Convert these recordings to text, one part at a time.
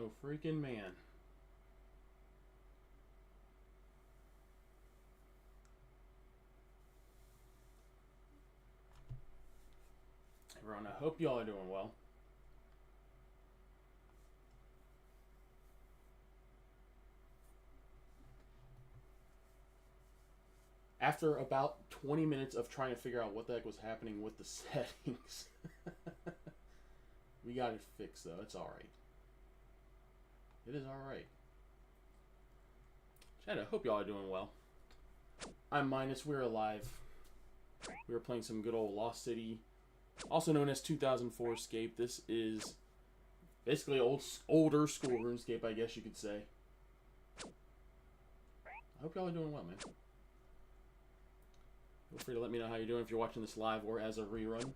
no freaking man. Everyone, I hope y'all are doing well. After about 20 minutes of trying to figure out what the heck was happening with the settings, we got it fixed though. It's alright. It is alright. Chat, I hope y'all are doing well. I'm Minus, we're alive. We were playing some good old Lost City, also known as 2004 Scape. This is basically older school RuneScape, I guess you could say. I hope y'all are doing well, man. Feel free to let me know how you're doing if you're watching this live or as a rerun.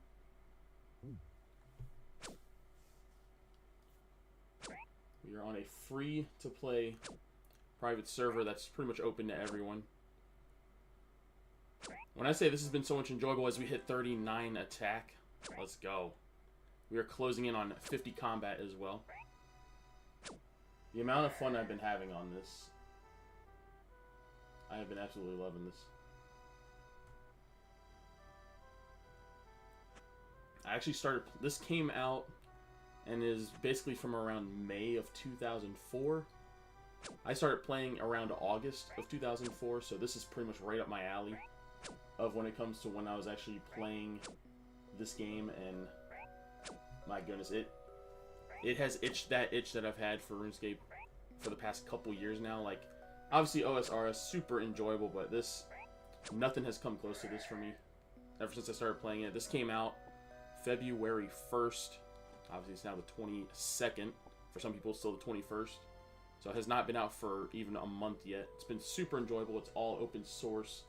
We are on a free-to-play private server that's pretty much open to everyone. When I say this has been so much enjoyable as we hit 39 attack, let's go. We are closing in on 50 combat as well. The amount of fun I've been having on this, I have been absolutely loving this. I actually started, this came out and is basically from around May of 2004. I started playing around August of 2004, so this is pretty much right up my alley of when it comes to when I was actually playing this game, and my goodness, it has itched that itch that I've had for RuneScape for the past couple years now. Like, obviously OSR is super enjoyable, but this, nothing has come close to this for me ever since I started playing it. This came out February 1st. Obviously, it's now the 22nd. For some people, it's still the 21st. So it has not been out for even a month yet. It's been super enjoyable. It's all open source,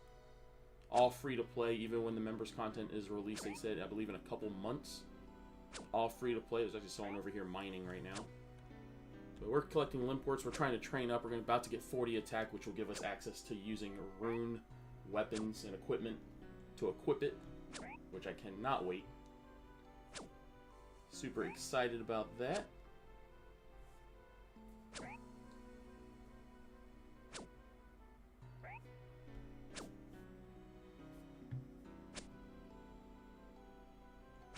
all free to play, even when the members' content is released. They said, I believe, in a couple months. All free to play. There's actually someone over here mining right now. But we're collecting limb ports. We're trying to train up. We're about to get 40 attack, which will give us access to using rune weapons and equipment to equip it, which I cannot wait. Super excited about that.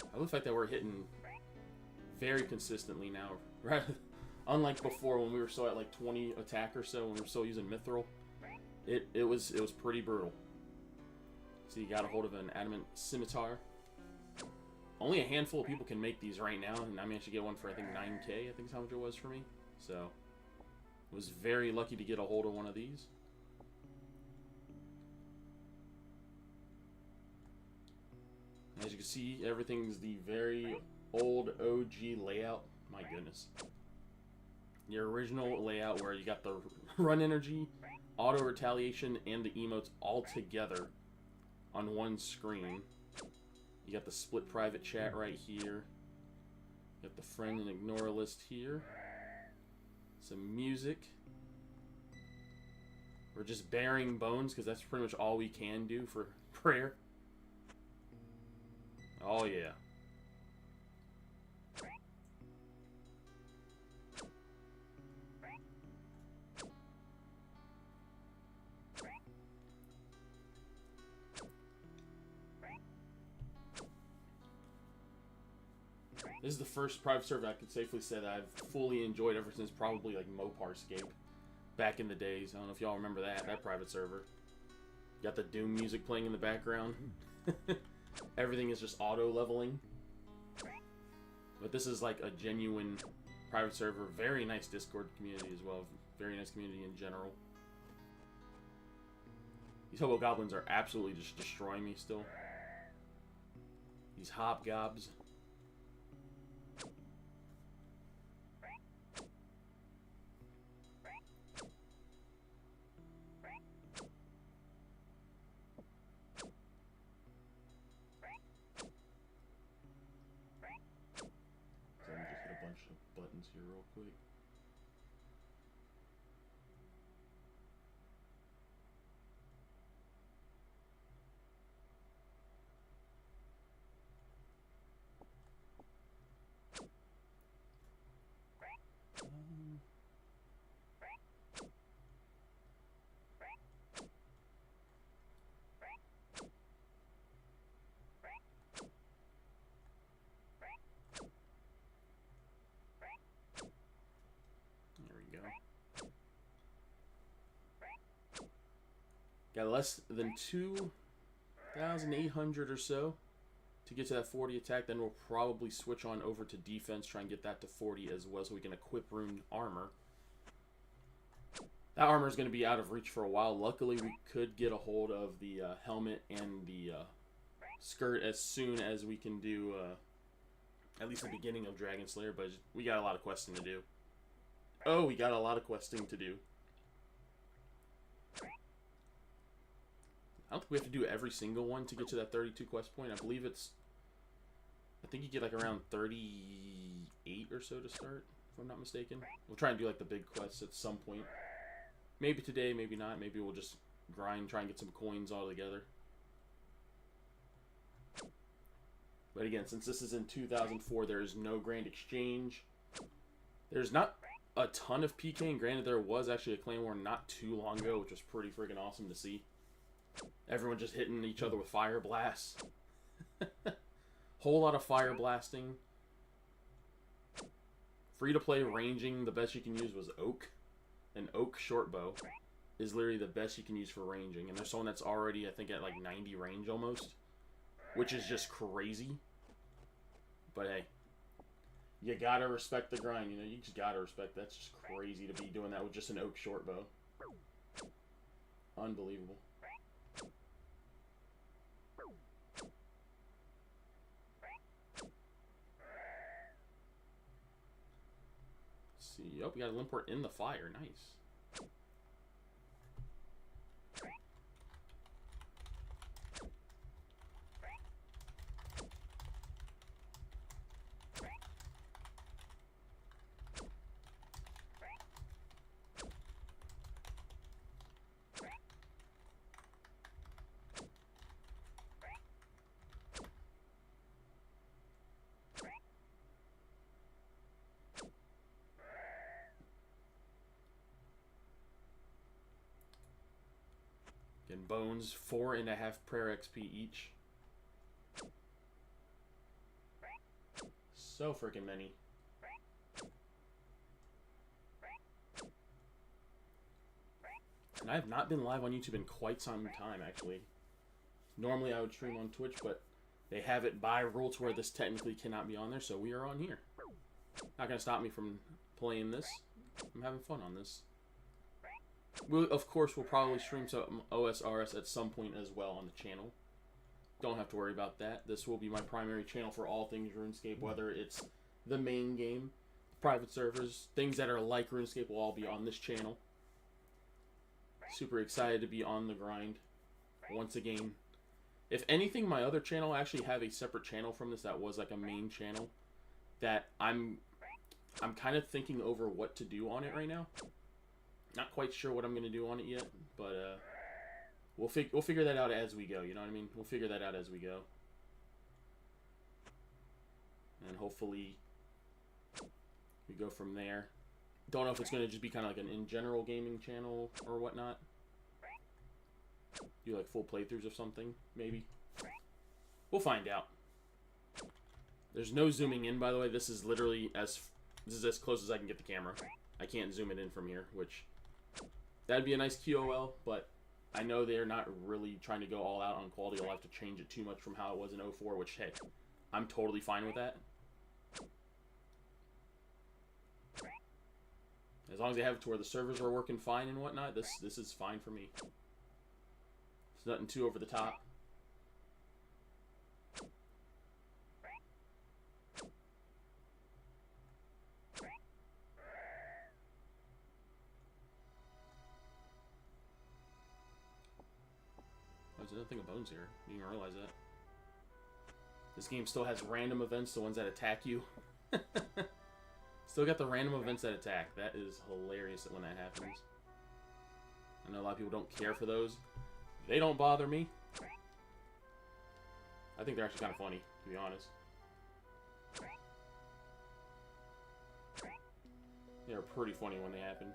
I love the fact that we're hitting very consistently now. Right? Unlike before when we were still at like 20 attack or so, when we were still using Mithril. It was pretty brutal. So you got a hold of an adamant scimitar. Only a handful of people can make these right now, and I managed to get one for, I think, 9K, I think is how much it was for me. So, was very lucky to get a hold of one of these. As you can see, everything's the very old OG layout. My goodness. Your original layout where you got the run energy, auto retaliation, and the emotes all together on one screen. You got the split private chat right here. You got the friend and ignore list here. Some music. We're just bearing bones because that's pretty much all we can do for prayer. Oh yeah. This is the first private server I could safely say that I've fully enjoyed ever since probably like MMORPGs back in the days. I don't know if y'all remember that private server. Got the Doom music playing in the background. Everything is just auto leveling. But this is like a genuine private server. Very nice Discord community as well. Very nice community in general. These hobo goblins are absolutely just destroying me still. These hobgobs. Buttons here real quick. Got less than 2,800 or so to get to that 40 attack. Then we'll probably switch on over to defense, try and get that to 40 as well, so we can equip rune armor. That armor is going to be out of reach for a while. Luckily, we could get a hold of the helmet and the skirt as soon as we can do at least the beginning of Dragon Slayer, but we got a lot of questing to do. Oh, we got a lot of questing to do. I don't think we have to do every single one to get to that 32 quest point. I believe it's... I think you get like around 38 or so to start, if I'm not mistaken. We'll try and do like the big quests at some point. Maybe today, maybe not. Maybe we'll just grind, try and get some coins all together. But again, since this is in 2004, there is no grand exchange. There's not a ton of PKing. Granted, there was actually a clan war not too long ago, which was pretty freaking awesome to see. Everyone just hitting each other with fire blasts. Whole lot of fire blasting. Free to play ranging, the best you can use was oak. An oak short bow is literally the best you can use for ranging. And there's someone that's already, I think, at like 90 range almost. Which is just crazy. But hey, you gotta respect the grind, you know, you just gotta respect. That's just crazy to be doing that with just an oak short bow. Unbelievable. Let's see, oh, we got a Limport in the fire, nice. Getting bones, 4.5 prayer XP each. So freaking many. And I have not been live on YouTube in quite some time, actually. Normally I would stream on Twitch, but they have it by rule to where this technically cannot be on there, so we are on here. Not gonna stop me from playing this. I'm having fun on this. We'll, of course, we'll probably stream some OSRS at some point as well on the channel. Don't have to worry about that. This will be my primary channel for all things RuneScape, whether it's the main game, private servers, things that are like RuneScape will all be on this channel. Super excited to be on the grind once again. If anything, my other channel, I actually have a separate channel from this that was like a main channel that I'm kind of thinking over what to do on it right now. Not quite sure what I'm going to do on it yet, but we'll figure that out as we go, you know what I mean? We'll figure that out as we go. And hopefully we go from there. Don't know if it's going to just be kind of like an in-general gaming channel or whatnot. Do like full playthroughs of something, maybe. We'll find out. There's no zooming in, by the way. This is literally this is as close as I can get the camera. I can't zoom it in from here, which that'd be a nice QOL, but I know they're not really trying to go all out on quality. I'll have to change it too much from how it was in 04, which, hey, I'm totally fine with that. As long as they have it to where the servers are working fine and whatnot, this is fine for me. It's nothing too over the top. There's nothing of bones here. You didn't realize that. This game still has random events, the ones that attack you. Still got the random events that attack. That is hilarious when that happens. I know a lot of people don't care for those. They don't bother me. I think they're actually kind of funny, to be honest. They're pretty funny when they happen.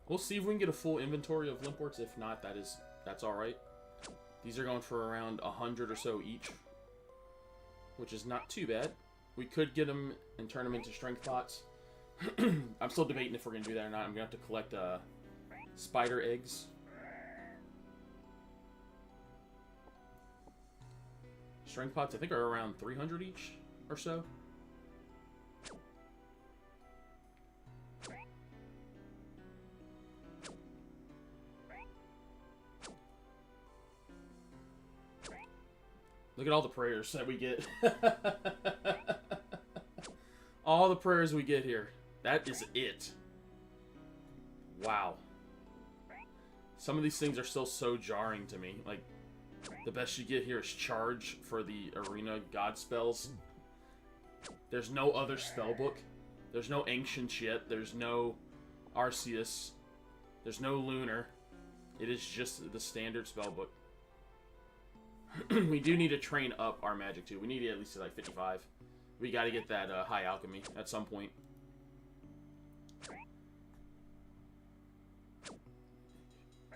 We'll see if we can get a full inventory of Limports. If not, that's alright. These are going for around 100 or so each. which is not too bad. We could get them and turn them into strength pots. I'm still debating if we're going to do that or not. I'm going to have to collect spider eggs. Strength pots, I think, are around 300 each or so. Look at all the prayers that we get. All the prayers we get here. That is it. Wow. Some of these things are still so jarring to me. Like, the best you get here is charge for the arena god spells. There's no other spell book. There's no ancient yet. There's no Arceus. There's no lunar. It is just the standard spell book. We do need to train up our magic too. We need to at least like 55. We got to get that high alchemy at some point.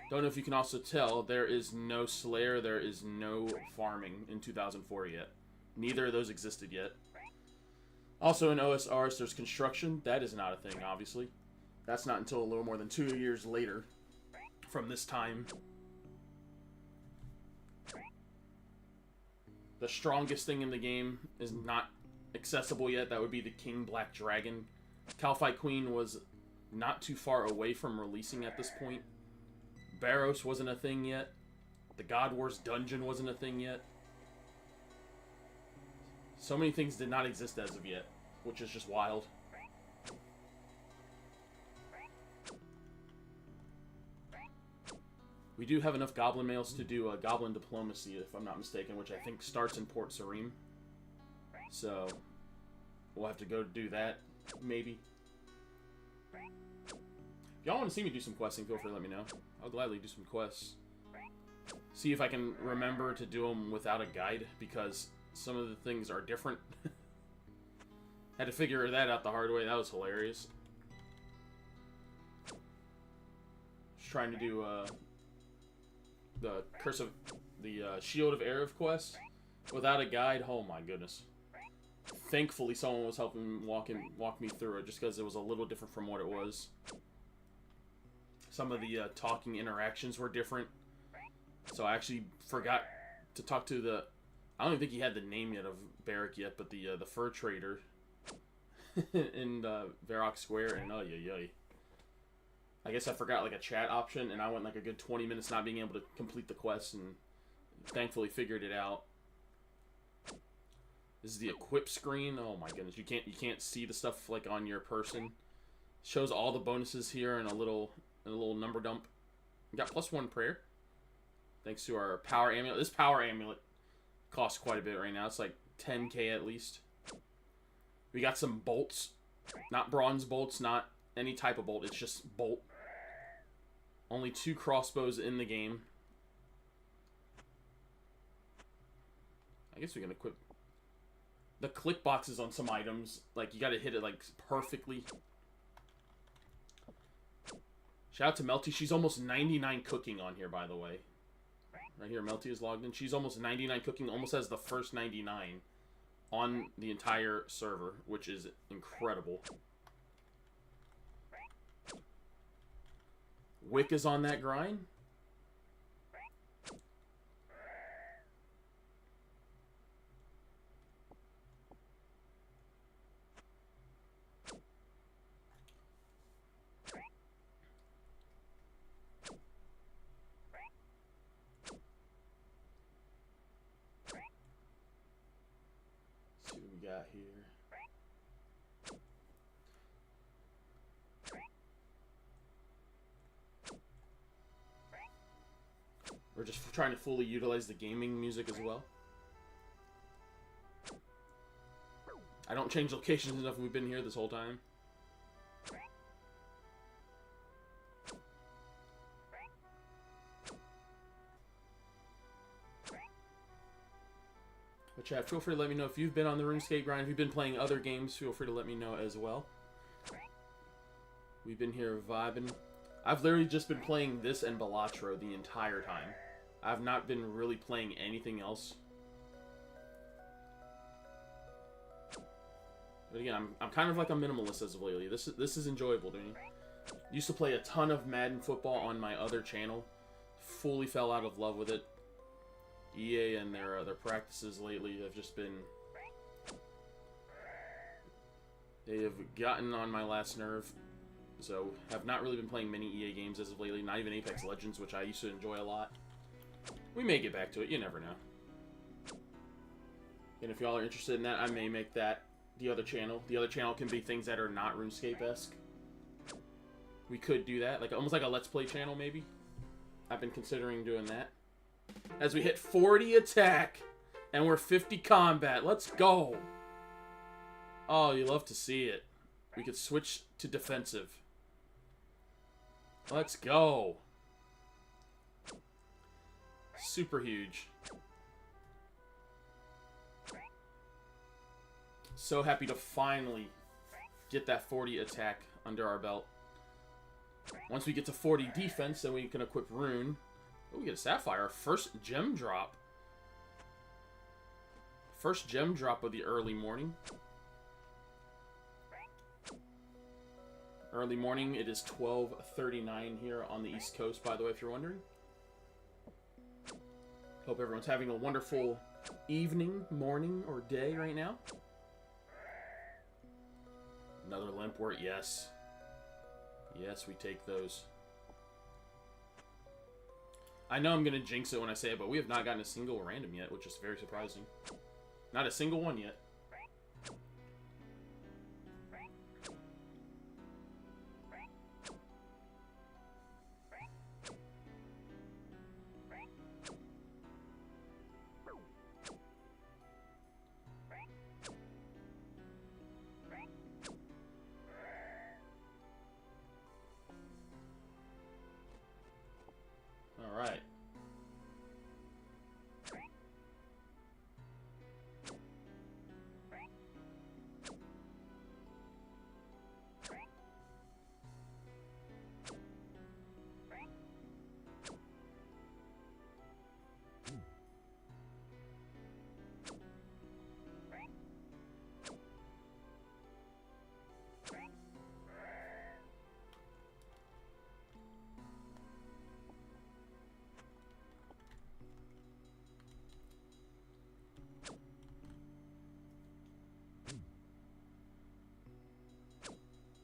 Don't know if you can also tell, there is no Slayer, there is no farming in 2004 yet. Neither of those existed yet. Also in OSRs, there's construction. That is not a thing, obviously. That's not until a little more than 2 years later from this time. The strongest thing in the game is not accessible yet. That would be the King Black Dragon. Calphite Queen was not too far away from releasing at this point. Barros wasn't a thing yet. The God Wars dungeon wasn't a thing yet. So many things did not exist as of yet, which is just wild. We do have enough goblin males to do a goblin diplomacy, if I'm not mistaken, which I think starts in Port Sarim. So, we'll have to go do that, maybe. If y'all want to see me do some questing, feel free to let me know. I'll gladly do some quests. See if I can remember to do them without a guide, because some of the things are different. Had to figure that out the hard way. That was hilarious. Just trying to do the Shield of Erev quest without a guide. Oh my goodness. Thankfully someone was helping walk me through it, just because it was a little different from what it was. Some of the talking interactions were different. So I actually forgot to talk to the... I don't even think he had the name yet of Barrack yet, but the fur trader in Varrock Square, and I guess I forgot like a chat option, and I went like a good 20 minutes not being able to complete the quest, and thankfully figured it out. This is the equip screen. Oh my goodness, you can't see the stuff like on your person. Shows all the bonuses here in a little number dump. We got +1 prayer, thanks to our power amulet. This power amulet costs quite a bit right now. It's like 10k at least. We got some bolts, not bronze bolts, not any type of bolt. It's just bolt. Only 2 crossbows in the game. I guess we can equip the click boxes on some items. Like, you gotta hit it like perfectly. Shout out to Melty. She's almost 99 cooking on here, by the way. Right here, Melty is logged in. She's almost 99 cooking, almost has the first 99 on the entire server, which is incredible. Wick is on that grind. See what we got here. We're just trying to fully utilize the gaming music as well. I don't change locations enough. We've been here this whole time. But chat, feel free to let me know if you've been on the RuneScape grind. If you've been playing other games, feel free to let me know as well. We've been here vibing. I've literally just been playing this and Balatro the entire time. I've not been really playing anything else. But again, I'm kind of like a minimalist as of lately. This is enjoyable to me. Used to play a ton of Madden football on my other channel. Fully fell out of love with it. EA and their practices lately have just been... They have gotten on my last nerve. So, have not really been playing many EA games as of lately. Not even Apex Legends, which I used to enjoy a lot. We may get back to it. You never know. And if y'all are interested in that, I may make that the other channel. The other channel can be things that are not RuneScape-esque. We could do that. Like almost like a Let's Play channel, maybe. I've been considering doing that. As we hit 40 attack, and we're 50 combat. Let's go! Oh, you love to see it. We could switch to defensive. Let's go! Super huge. So happy to finally get that 40 attack under our belt. Once we get to 40 defense, then we can equip Rune. Oh, we get a Sapphire. First gem drop. First gem drop of the early morning. Early morning, it is 12:39 here on the East Coast, by the way, if you're wondering. Hope everyone's having a wonderful evening, morning, or day right now. Another Limpwort, yes. Yes, we take those. I know I'm going to jinx it when I say it, but we have not gotten a single random yet, which is very surprising. Not a single one yet. Alright.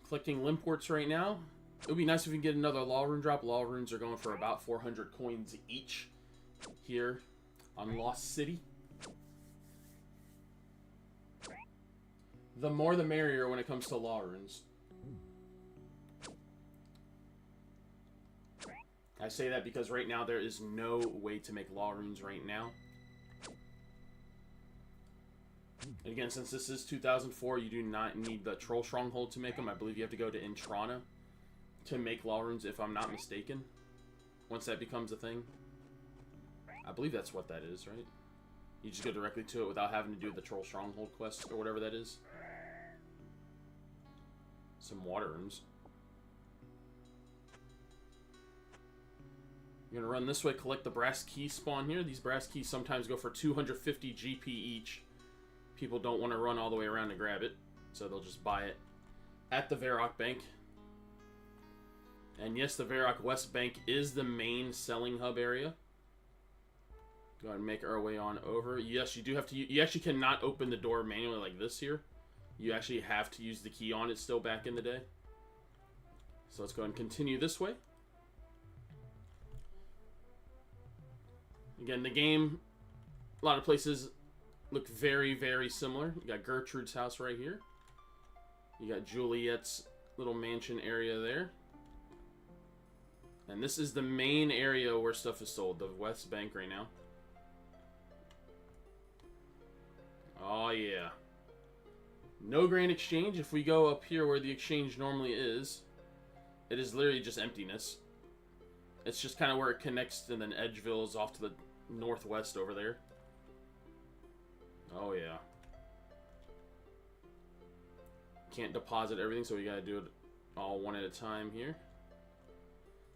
Collecting Limports right now. It would be nice if we can get another Law Rune drop. Law Runes are going for about 400 coins each here on Lost City. The more the merrier when it comes to Law Runes. I say that because right now there is no way to make Law Runes right now. And again, since this is 2004, you do not need the Troll Stronghold to make them. I believe you have to go to Intrana to make Law Runes, if I'm not mistaken. Once that becomes a thing. I believe that's what that is, right? You just go directly to it without having to do the Troll Stronghold quest, or whatever that is. Some Water Runes. You're gonna run this way, collect the Brass Key spawn here. These Brass Keys sometimes go for 250 GP each. People don't want to run all the way around to grab it, so they'll just buy it at the Varrock Bank. And yes, the Varrock West Bank is the main selling hub area. Go ahead and make our way on over. Yes, you do have to. You actually cannot open the door manually like this here. You actually have to use the key on it still back in the day. So let's go ahead and continue this way. Again, the game, a lot of places look very, very similar. You got Gertrude's house right here. You got Juliet's little mansion area there. And this is the main area where stuff is sold, the West Bank right now. Oh, yeah. No Grand Exchange. If we go up here where the exchange normally is, it is literally just emptiness. It's just kind of where it connects, and then Edgeville is off to the northwest over there. Oh, yeah. Can't deposit everything, so we gotta do it all one at a time here.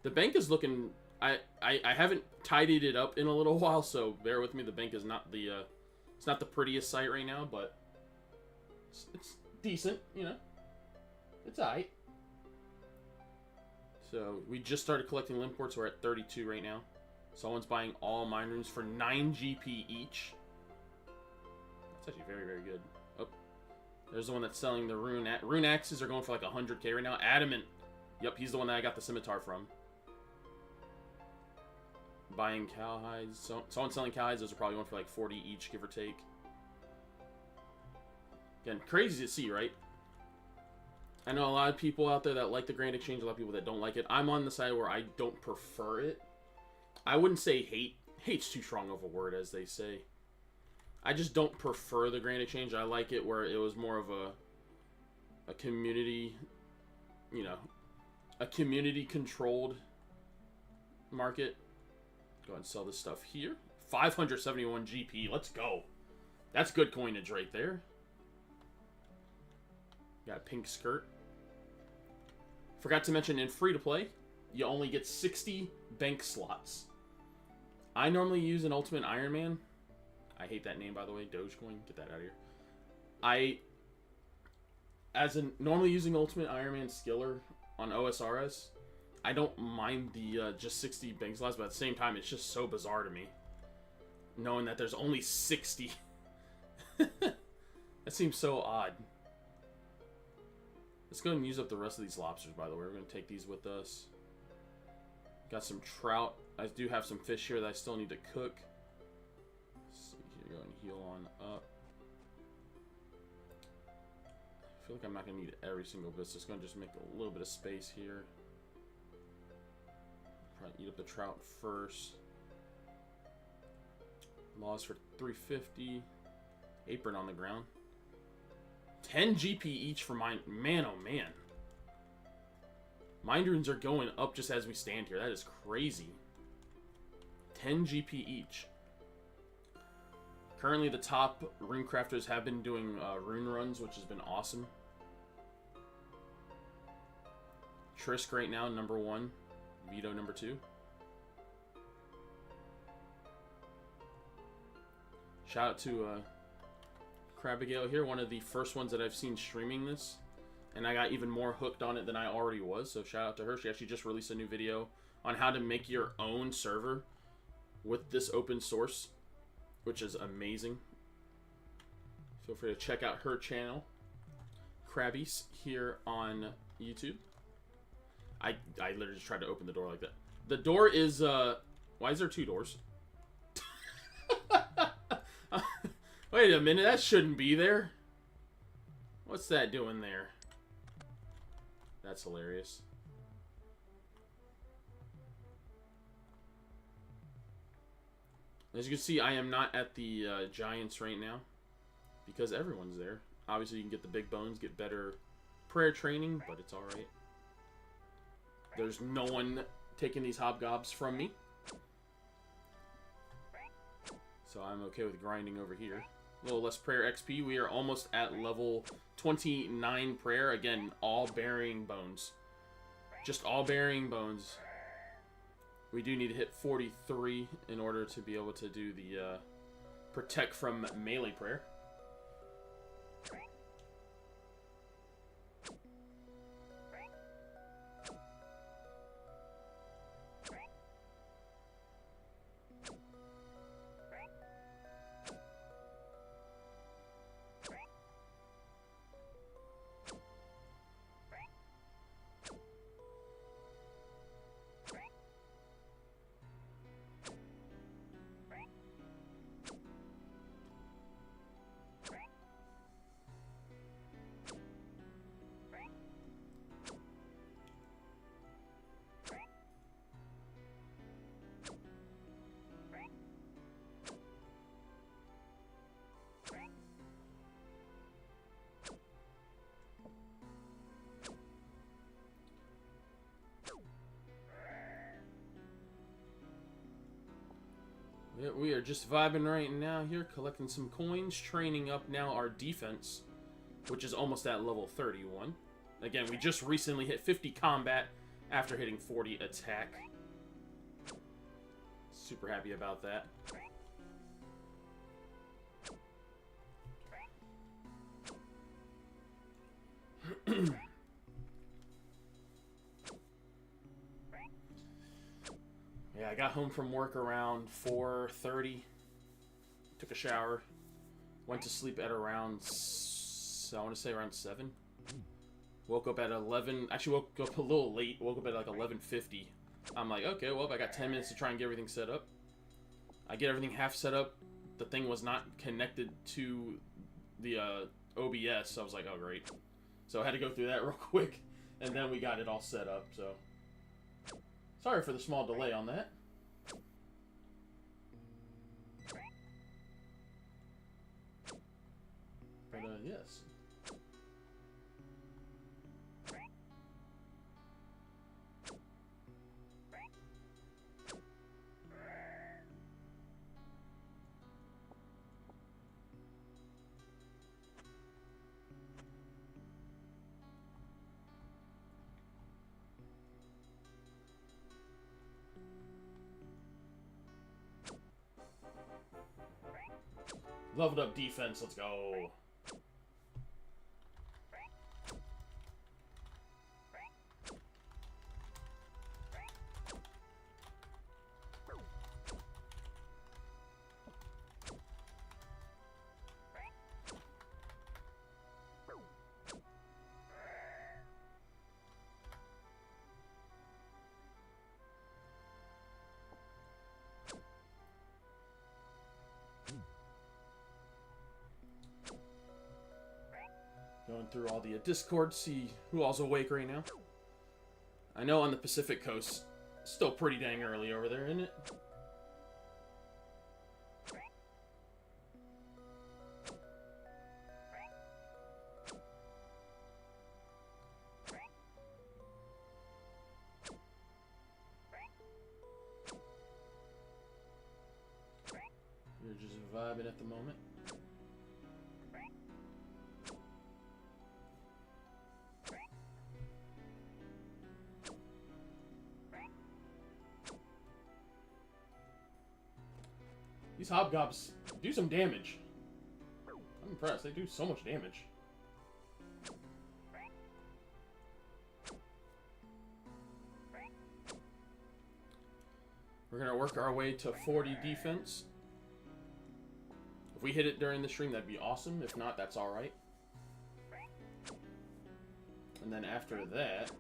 The bank is looking... I haven't tidied it up in a little while, so bear with me. The bank is not the... it's not the prettiest sight right now, but... It's decent, you know. It's alright. So, we just started collecting limb ports. We're at 32 right now. Someone's buying all mine runes for 9 GP each. That's actually very, very good. Oh, there's the one that's selling the rune axes are going for like 100k right now. Adamant. Yep, he's the one that I got the scimitar from. Buying cowhides. So, someone selling cowhides. Those are probably going for like 40 each, give or take. Again, crazy to see, right? I know a lot of people out there that like the Grand Exchange, a lot of people that don't like it. I'm on the side where I don't prefer it. I wouldn't say hate. Hate's too strong of a word, as they say. I just don't prefer the Grand Exchange. I like it where it was more of a community, you know, a community-controlled market. Go ahead and sell this stuff here. 571 GP. Let's go. That's good coinage right there. Got a pink skirt. Forgot to mention, in free-to-play, you only get 60 bank slots. I normally use an Ultimate Iron Man. I hate that name, by the way. Dogecoin. Get that out of here. As in normally using Ultimate Iron Man skiller on OSRS, I don't mind the just 60 bank slots, but at the same time, it's just so bizarre to me. Knowing that there's only 60. That seems so odd. Let's go and use up the rest of these lobsters, by the way. We're going to take these with us. Got some trout. I do have some fish here that I still need to cook. Let's see here. Go and heal on up. I feel like I'm not going to need every single bit. So it's going to just make a little bit of space here. Probably eat up the trout first. Laws for 350. Apron on the ground. 10 GP each for mine. Man, oh man. Mind runes are going up just as we stand here. That is crazy. 10 GP each. Currently, the top rune crafters have been doing rune runs, which has been awesome. Trisk right now, number 1. Vito, number 2. Shout out to Crabigale here, one of the first ones that I've seen streaming this, and I got even more hooked on it than I already was, so shout out to her. She actually just released a new video on how to make your own server with this open source, which is amazing. Feel free to check out her channel, Krabbies, here on YouTube. I literally just tried to open the door like that. The door is, why is there 2 doors? Wait a minute, that shouldn't be there. What's that doing there? That's hilarious. As you can see, I am not at the Giants right now because everyone's there. Obviously, you can get the big bones, get better prayer training, but it's alright. There's no one taking these hobgobs from me. So I'm okay with grinding over here. A little less prayer XP. We are almost at level 29 prayer. Again, all burying bones. Just all burying bones. We do need to hit 43 in order to be able to do the protect from melee prayer. Yeah, we are just vibing right now here, collecting some coins, training up now our defense, which is almost at level 31. Again, we just recently hit 50 combat after hitting 40 attack. Super happy about that. Yeah, I got home from work around 4:30. Took a shower. Went to sleep at around, I want to say around 7. Woke up at 11. Actually, woke up a little late. Woke up at like 11:50. I'm like, okay, well, I got 10 minutes to try and get everything set up. I get everything half set up. The thing was not connected to the OBS, so I was like, oh, great. So I had to go through that real quick, and then we got it all set up, so. Sorry for the small delay on that. But, yes. Leveled up defense, let's go. Going through all the Discord, see who all's awake right now. I know on the Pacific Coast, still pretty dang early over there, isn't it? You're just vibing at the moment. These hobgobs do some damage. I'm impressed. They do so much damage. We're going to work our way to 40 defense. If we hit it during the stream, that'd be awesome. If not, that's alright. And then after that,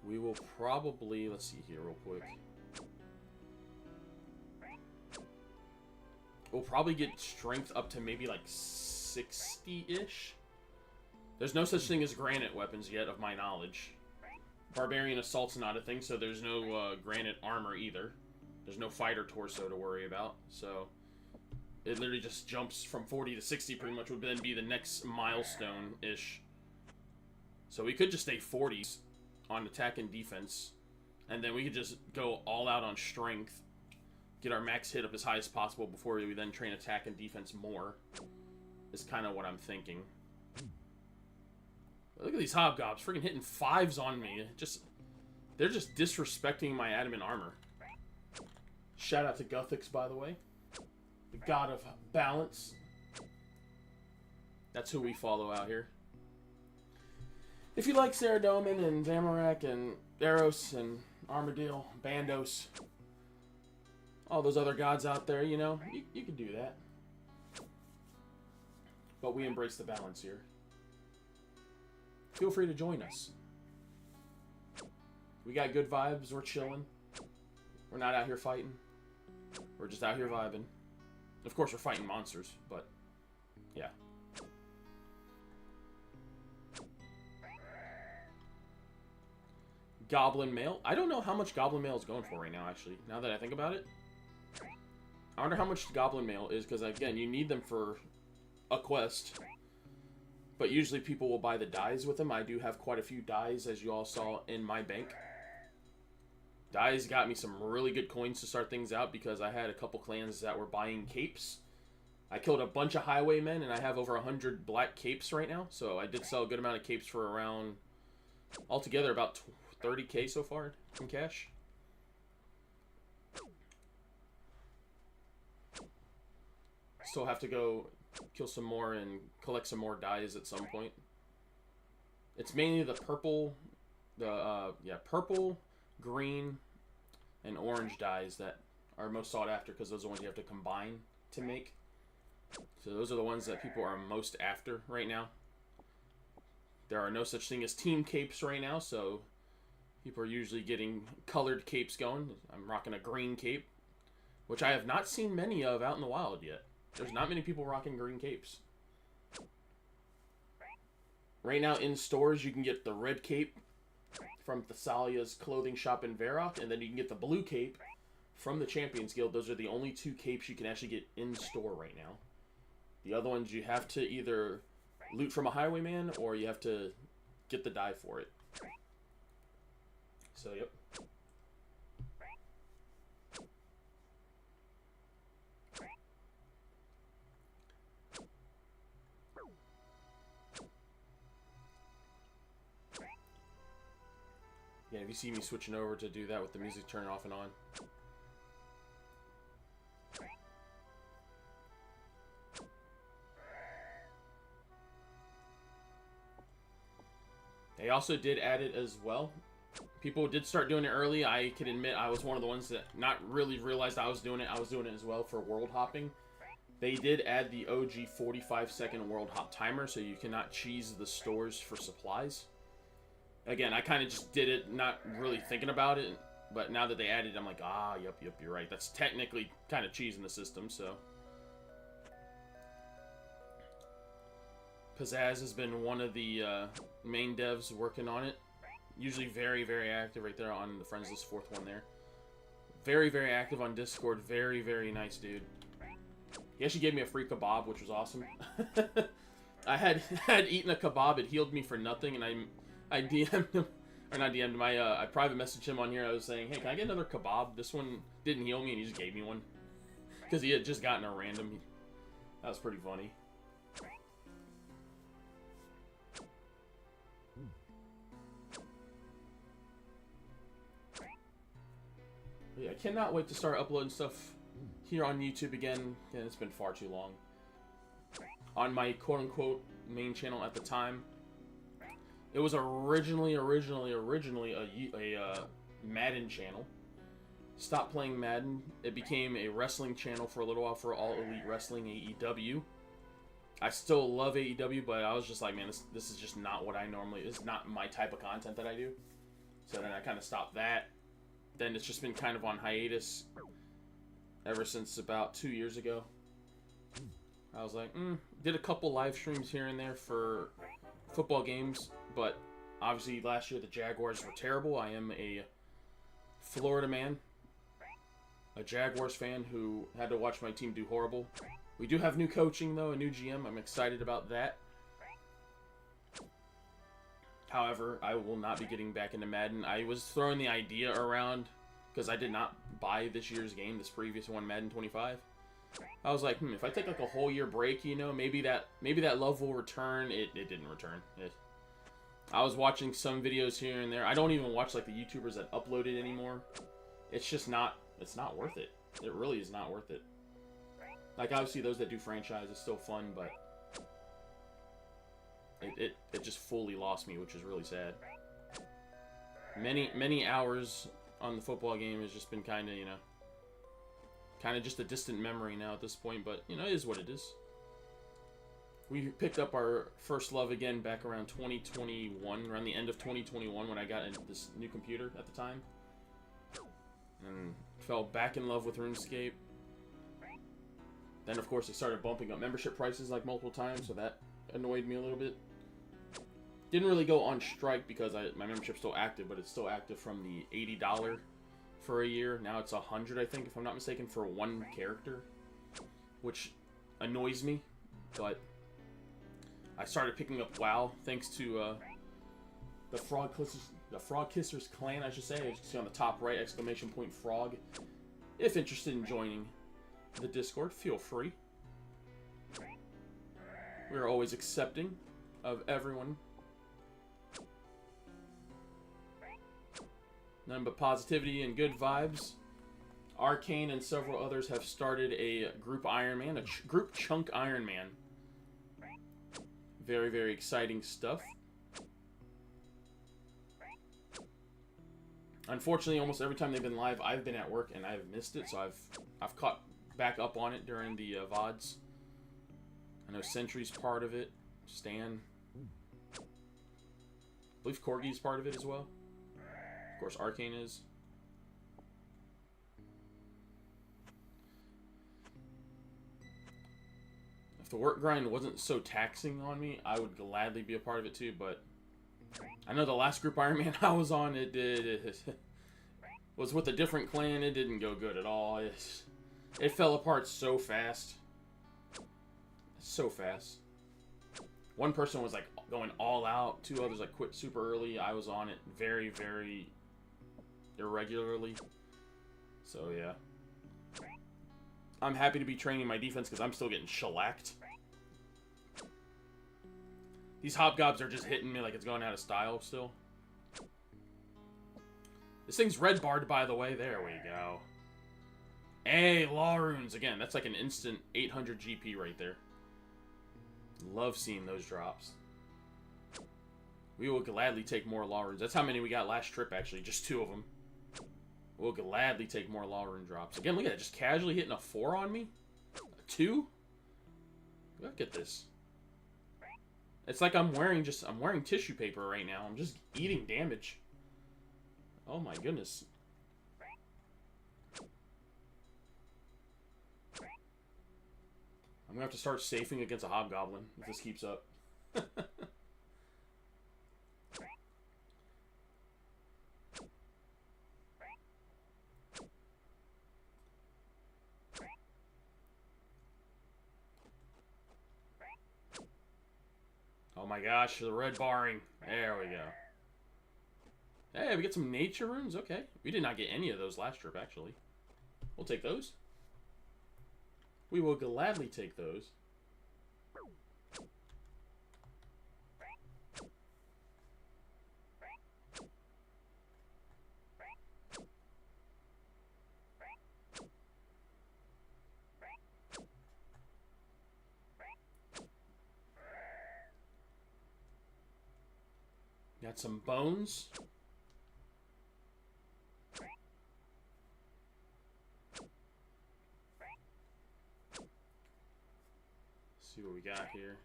we will probably... Let's see here real quick. We'll probably get strength up to maybe like 60-ish. There's no such thing as granite weapons yet, of my knowledge. Barbarian Assault's not a thing, so there's no granite armor either. There's no fighter torso to worry about, so... It literally just jumps from 40 to 60 pretty much, would then be the next milestone-ish. So we could just stay 40s on attack and defense, and then we could just go all out on strength. Get our max hit up as high as possible before we then train attack and defense more. Is kind of what I'm thinking. But look at these hobgobs, freaking hitting 5s on me. They're just disrespecting my adamant armor. Shout out to Guthix, by the way. The god of balance. That's who we follow out here. If you like Saradomin and Zamorak and Eros and Armadillo, Bandos, all those other gods out there, you know, you can do that. But we embrace the balance here. Feel free to join us. We got good vibes, we're chilling. We're not out here fighting. We're just out here vibing. Of course, we're fighting monsters, but yeah. Goblin Mail. I don't know how much Goblin Mail is going for right now, actually, now that I think about it. I wonder how much Goblin Mail is, because, again, you need them for a quest. But usually people will buy the dyes with them. I do have quite a few dyes, as you all saw in my bank. Dyes got me some really good coins to start things out, because I had a couple clans that were buying capes. I killed a bunch of highwaymen, and I have over 100 black capes right now. So I did sell a good amount of capes for around, altogether, about 30k so far in cash. Still have to go kill some more and collect some more dyes at some point. It's mainly the purple, purple, green, and orange dyes that are most sought after because those are the ones you have to combine to make. So those are the ones that people are most after right now. There are no such thing as team capes right now, so people are usually getting colored capes going. I'm rocking a green cape, which I have not seen many of out in the wild yet. There's not many people rocking green capes. Right now in stores, you can get the red cape from Thessalia's clothing shop in Varrock, and then you can get the blue cape from the Champions Guild. Those are the only two capes you can actually get in store right now. The other ones you have to either loot from a highwayman or you have to get the dye for it. So, yep. Yeah, if you see me switching over to do that with the music turned off and on. They also did add it as well. People did start doing it early. I can admit I was one of the ones that not really realized I was doing it. I was doing it as well for world hopping. They did add the OG 45-second world hop timer, so you cannot cheese the stores for supplies. Again, I kind of just did it, not really thinking about it. But now that they added it, I'm like, ah, yep, you're right. That's technically kind of cheesing the system, so. Pizzazz has been one of the main devs working on it. Usually very, very active right there on the friends list, fourth one there. Very, very active on Discord. Very, very nice dude. He actually gave me a free kebab, which was awesome. I had eaten a kebab. It healed me for nothing, and I DM'd him. Or not DM'd him. I private messaged him on here. I was saying, hey, can I get another kebab? This one didn't heal me, and he just gave me one. Because he had just gotten a random. That was pretty funny. Yeah, I cannot wait to start uploading stuff here on YouTube again. Yeah, it's been far too long. On my quote-unquote main channel at the time, it was originally a Madden channel. Stopped playing Madden. It became a wrestling channel for a little while for All Elite Wrestling, AEW. I still love AEW, but I was just like, man, this is just not what I normally... It's not my type of content that I do. So then I kind of stopped that. Then it's just been kind of on hiatus ever since about 2 years ago. I was like, did a couple live streams here and there for football games, but obviously last year the Jaguars were terrible. I am a Florida man, a Jaguars fan who had to watch my team do horrible. We do have new coaching, though, a new GM. I'm excited about that. However, I will not be getting back into Madden. I was throwing the idea around because I did not buy this year's game, this previous one, Madden 25. I was like, if I take like a whole year break, you know, maybe that love will return. It didn't return. I was watching some videos here and there. I don't even watch like the YouTubers that upload it anymore. It's just not. It's not worth it. It really is not worth it. Like obviously those that do franchise is still fun, but it just fully lost me, which is really sad. Many hours on the football game has just been kind of, you know, kind of just a distant memory now at this point, but, you know, it is what it is. We picked up our first love again back around 2021, around the end of 2021 when I got into this new computer at the time. And fell back in love with RuneScape. Then, of course, they started bumping up membership prices like multiple times, so that annoyed me a little bit. Didn't really go on strike because my membership's still active, but it's still active from the $80 for a year. Now it's $100, I think, if I'm not mistaken, for one character, which annoys me. But I started picking up WoW thanks to the Frog Kissers clan, I should say. As you can see on the top right, exclamation point frog. If interested in joining the Discord, feel free. We are always accepting of everyone. None but positivity and good vibes. Arcane and several others have started a group Iron Man, a group chunk Iron Man. Very, very exciting stuff. Unfortunately, almost every time they've been live, I've been at work and I've missed it, so I've caught back up on it during the VODs. I know Sentry's part of it. Stan. I believe Corgi's part of it as well. Of course, Arcane is. If the work grind wasn't so taxing on me, I would gladly be a part of it too, but I know the last group Iron Man I was on, it was with a different clan. It didn't go good at all. It fell apart so fast. So fast. One person was like going all out. Two others like quit super early. I was on it very, very irregularly. So yeah. I'm happy to be training my defense because I'm still getting shellacked. These hobgobs are just hitting me like it's going out of style still. This thing's red barred, by the way. There we go. Hey, Law Runes. Again, that's like an instant 800 GP right there. Love seeing those drops. We will gladly take more Law Runes. That's how many we got last trip, actually. Just 2 of them. We'll gladly take more Law Rune drops. Again, look at that. Just casually hitting a 4 on me. A 2? Look at this. It's like I'm wearing tissue paper right now. I'm just eating damage. Oh my goodness. I'm gonna have to start safing against a hobgoblin if this keeps up. Oh my gosh, the red barring. There we go. Hey, we get some nature runes. Okay. We did not get any of those last trip, actually. We'll take those. We will gladly take those. Got some bones. See what we got here.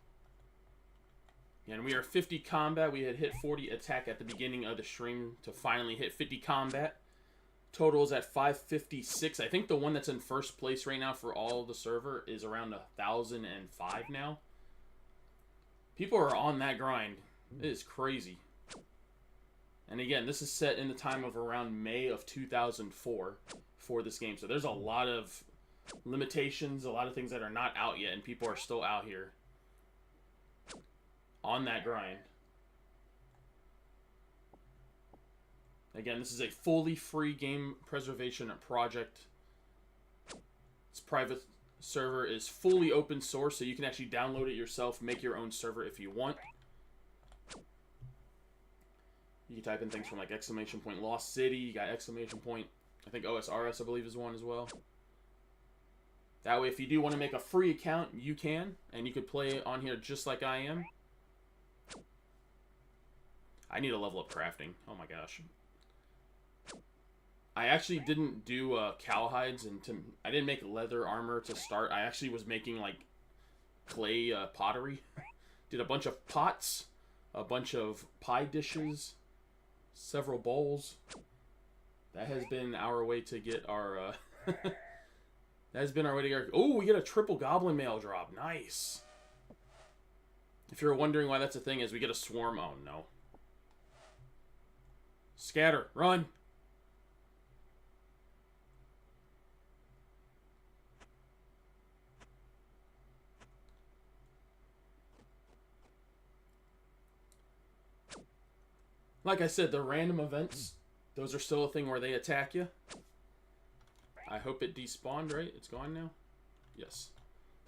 And we are 50 combat. We had hit 40 attack at the beginning of the stream to finally hit 50 combat. Total is at 556. I think the one that's in first place right now for all the server is around 1,005 now. People are on that grind. It is crazy. And again, this is set in the time of around May of 2004 for this game. So there's a lot of limitations, a lot of things that are not out yet, and people are still out here on that grind. Again, this is a fully free game preservation project. This private server is fully open source, so you can actually download it yourself, make your own server if you want. You can type in things from like exclamation point Lost City, you got exclamation point, I think OSRS I believe is one as well. That way if you do want to make a free account, you can, and you could play on here just like I am. I need to level up crafting. Oh my gosh. I actually didn't do cowhides, and I didn't make leather armor to start. I actually was making like clay pottery. Did a bunch of pots, a bunch of pie dishes, several bowls. That has been our way to get our that has been our way to get our... Oh, we get a triple goblin mail drop. Nice. If you're wondering why that's a thing, is we get a swarm. Oh no. Scatter, run. Like I said, the random events, those are still a thing where they attack you. I hope it despawned, right? It's gone now? Yes.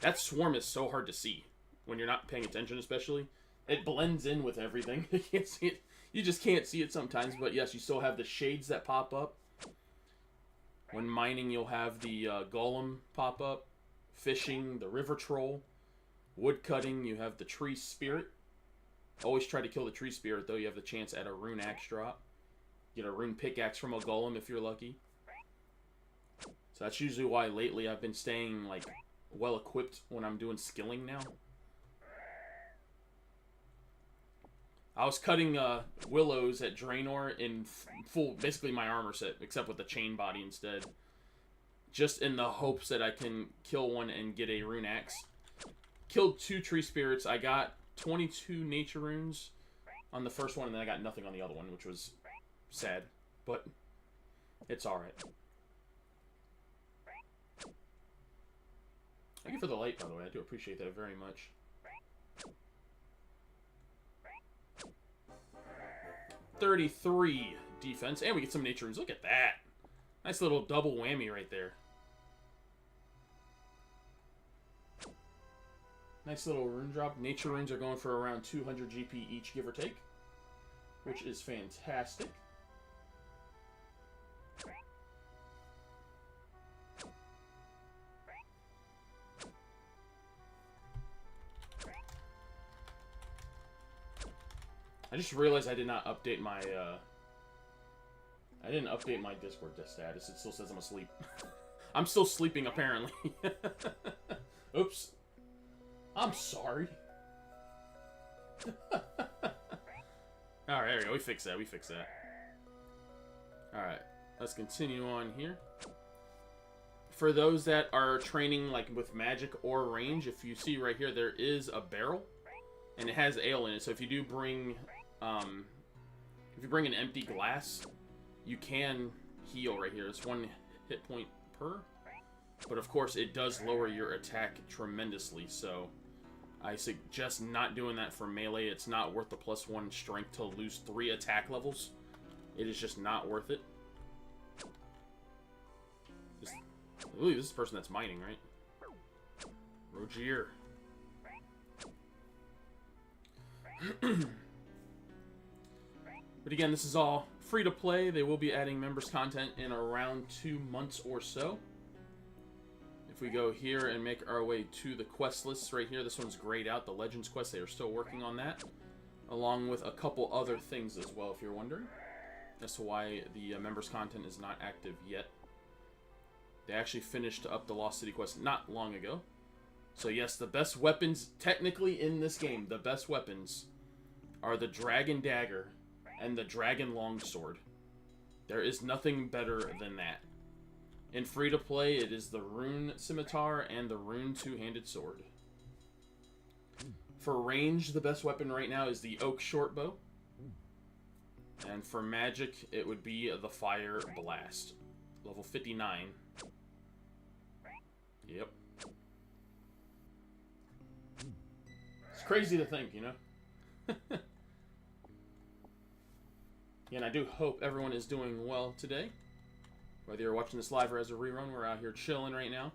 That swarm is so hard to see when you're not paying attention, especially. It blends in with everything. You can't see it. You just can't see it sometimes, but yes, you still have the shades that pop up. When mining, you'll have the golem pop up. Fishing, the river troll. Wood cutting, you have the tree spirit. Always try to kill the tree spirit, though. You have the chance at a rune axe drop. Get a rune pickaxe from a golem if you're lucky. So that's usually why lately I've been staying, like, well equipped when I'm doing skilling now. I was cutting willows at Draenor in full, basically my armor set, except with the chain body instead. Just in the hopes that I can kill one and get a rune axe. Killed 2 tree spirits. I got 22 nature runes on the first one, and then I got nothing on the other one, which was sad. But it's alright. Thank you for the light, by the way. I do appreciate that very much. $33 defense, and we get some nature runes. Look at that. Nice little double whammy right there. Nice little rune drop. Nature runes are going for around 200 GP each, give or take, which is fantastic. I just realized I did not update my, I didn't update my Discord status. It still says I'm asleep. I'm still sleeping, apparently. Oops. I'm sorry. Alright, there we go. We fixed that. We fixed that. Alright. Let's continue on here. For those that are training, like, with magic or range, if you see right here, there is a barrel. And it has ale in it. So if you do bring... if you bring an empty glass, you can heal right here. It's 1 hit point per. But of course, it does lower your attack tremendously. So I suggest not doing that for melee. It's not worth the +1 strength to lose 3 attack levels. It is just not worth it. I believe this is the person that's mining, right? Rogier. But again, this is all free to play. They will be adding members content in around 2 months or so. If we go here and make our way to the quest lists right here, this one's grayed out, the Legends quest. They are still working on that, along with a couple other things as well, if you're wondering as to why the members content is not active yet. They actually finished up the Lost City quest not long ago. So yes, the best weapons, technically in this game, the best weapons are the Dragon Dagger and the Dragon Longsword. There is nothing better than that. In free-to-play, it is the Rune Scimitar and the Rune Two-Handed Sword. For range, the best weapon right now is the Oak Shortbow. And for magic, it would be the Fire Blast. Level 59. Yep. It's crazy to think, you know? And I do hope everyone is doing well today. Whether you're watching this live or as a rerun, we're out here chilling right now.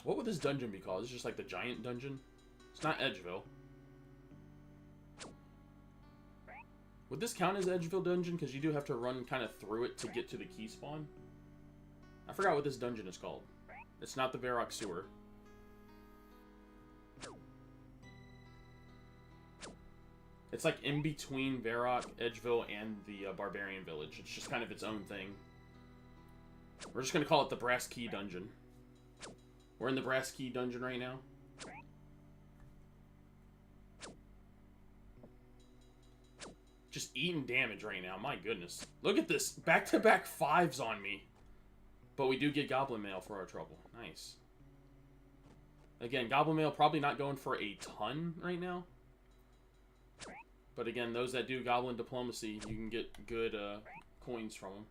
What would this dungeon be called? It's just like the giant dungeon? It's not Edgeville. Would this count as Edgeville dungeon? Because you do have to run kind of through it to get to the key spawn. I forgot what this dungeon is called. It's not the Varrock Sewer. It's like in between Varrock, Edgeville, and the Barbarian Village. It's just kind of its own thing. We're just going to call it the Brass Key Dungeon. We're in the Brass Key Dungeon right now. Just eating damage right now. My goodness. Look at this. Back-to-back 5s on me. But we do get Goblin Mail for our trouble. Nice. Again, Goblin Mail probably not going for a ton right now. But again, those that do Goblin Diplomacy, you can get good coins from them.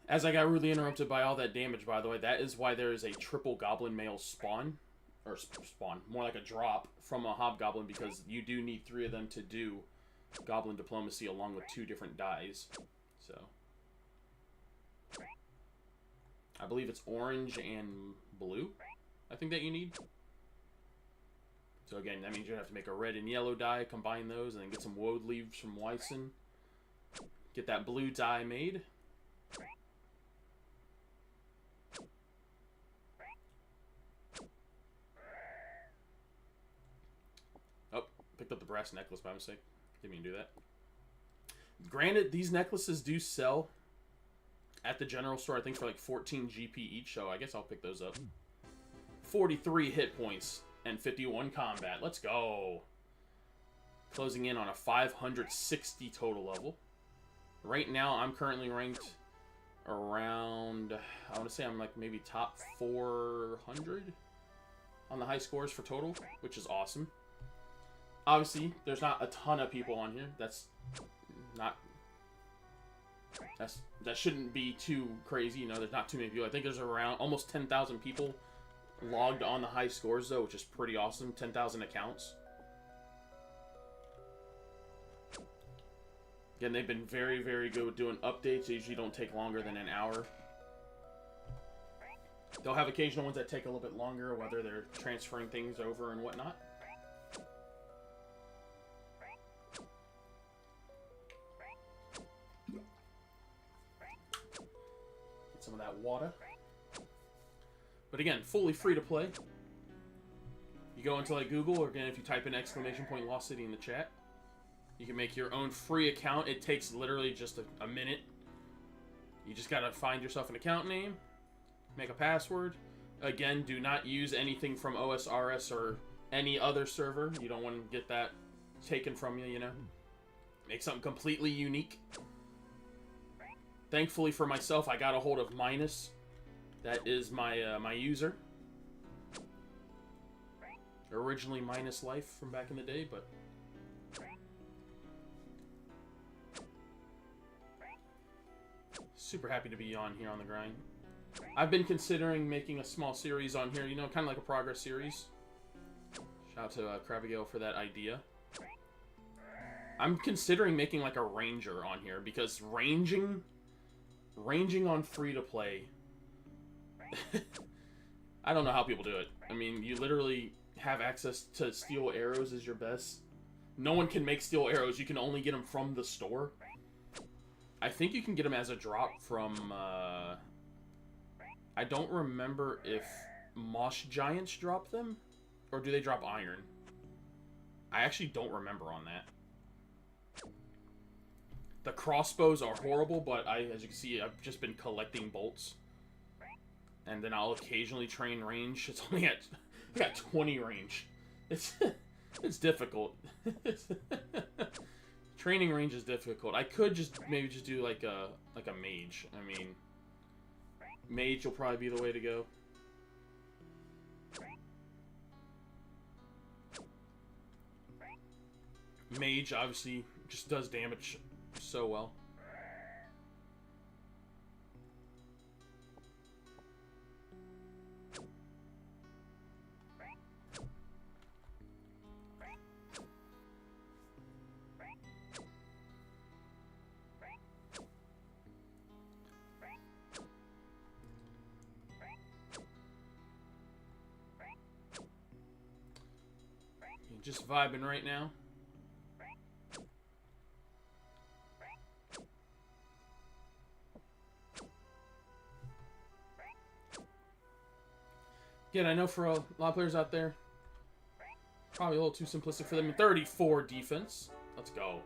As I got rudely interrupted by all that damage, by the way, that is why there is a triple Goblin Mail spawn. Or spawn. More like a drop from a Hobgoblin, because you do need 3 of them to do Goblin Diplomacy along with 2 different dies. So I believe it's orange and blue, I think, that you need. So again, that means you have to make a red and yellow die, combine those, and then get some woad leaves from Wyson. Get that blue die made. picked up the brass necklace by mistake. Didn't mean to do that. Granted, these necklaces do sell at the general store, I think, for like 14 GP each, so I guess I'll pick those up. 43 hit points and 51 combat. Let's go. Closing in on a 560 total level. Right now, I'm currently ranked around, I want to say I'm like maybe top 400 on the high scores for total, which is awesome. Obviously, there's not a ton of people on here. That shouldn't be too crazy, you know, there's not too many people. I think there's around almost 10,000 people logged on the high scores, though, which is pretty awesome. 10,000 accounts. Again, they've been very, very good with doing updates. They usually don't take longer than an hour. They'll have occasional ones that take a little bit longer, whether they're transferring things over and whatnot. Get some of that water. But again, fully free to play. You go into like Google, or again, if you type in ! Lost City in the chat, you can make your own free account. It takes literally just a minute. You just gotta find yourself an account name, make a password. Again, do not use anything from OSRS or any other server. You don't want to get that taken from you, you know. Make something completely unique. Thankfully for myself, I got a hold of Minus. That is my my user. Originally Minus Life from back in the day, but super happy to be on here on the grind. I've been considering making a small series on here, you know, kind of like a progress series. Shout out to Crabigale for that idea. I'm considering making like a ranger on here, because ranging on free-to-play, I don't know how people do it. I mean, you literally have access to steel arrows as your best. No one can make steel arrows. You can only get them from the store. I think you can get them as a drop from, I don't remember if Mosh Giants drop them, or do they drop iron? I actually don't remember on that. The crossbows are horrible, but as you can see, I've just been collecting bolts. And then I'll occasionally train range. It's only I got 20 range. It's difficult. Training range is difficult. I could maybe just do like a mage. I mean, mage will probably be the way to go. Mage obviously just does damage so well. Just vibing right now. Again, I know for a lot of players out there, probably a little too simplistic for them. 34 defense. Let's go.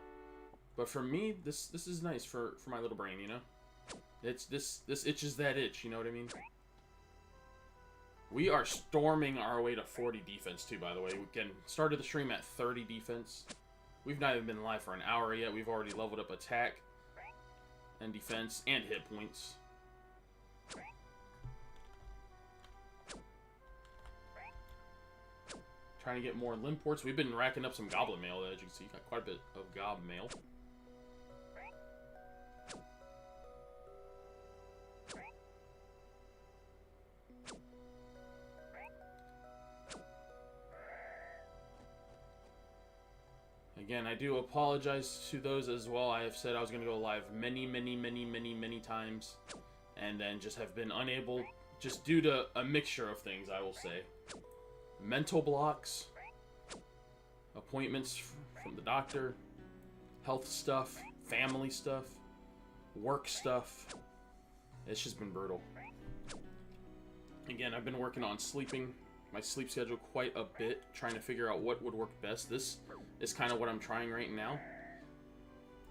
But for me, this is nice for my little brain, you know? It's this itches that itch, you know what I mean? We are storming our way to 40 defense, too, by the way. We started the stream at 30 defense. We've not even been live for an hour yet. We've already leveled up attack and defense and hit points. Trying to get more limports. We've been racking up some goblin mail, as you can see. Got quite a bit of gob mail. Again, I do apologize to those as well. I have said I was going to go live many times, and then just have been unable, just due to a mixture of things, I will say. Mental blocks, appointments from the doctor, health stuff, family stuff, work stuff. It's just been brutal. Again, I've been working on sleeping my sleep schedule quite a bit, trying to figure out what would work best. This is kind of what I'm trying right now.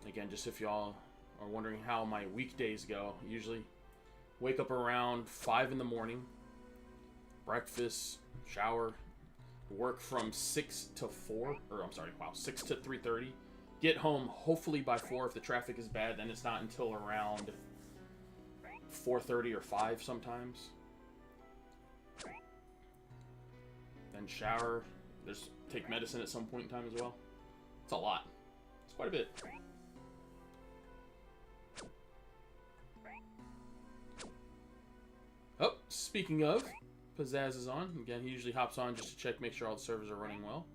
Again, just if y'all are wondering how my weekdays go, usually wake up around 5 in the morning, breakfast, shower, work from 6 to 4, or I'm sorry, wow, 6 to 3:30. Get home hopefully by 4. If the traffic is bad, then it's not until around 4:30 or 5 sometimes. Then shower. Take medicine at some point in time as well. It's a lot. It's quite a bit. Oh, speaking of, Pizzazz is on. Again, he usually hops on just to check, make sure all the servers are running well.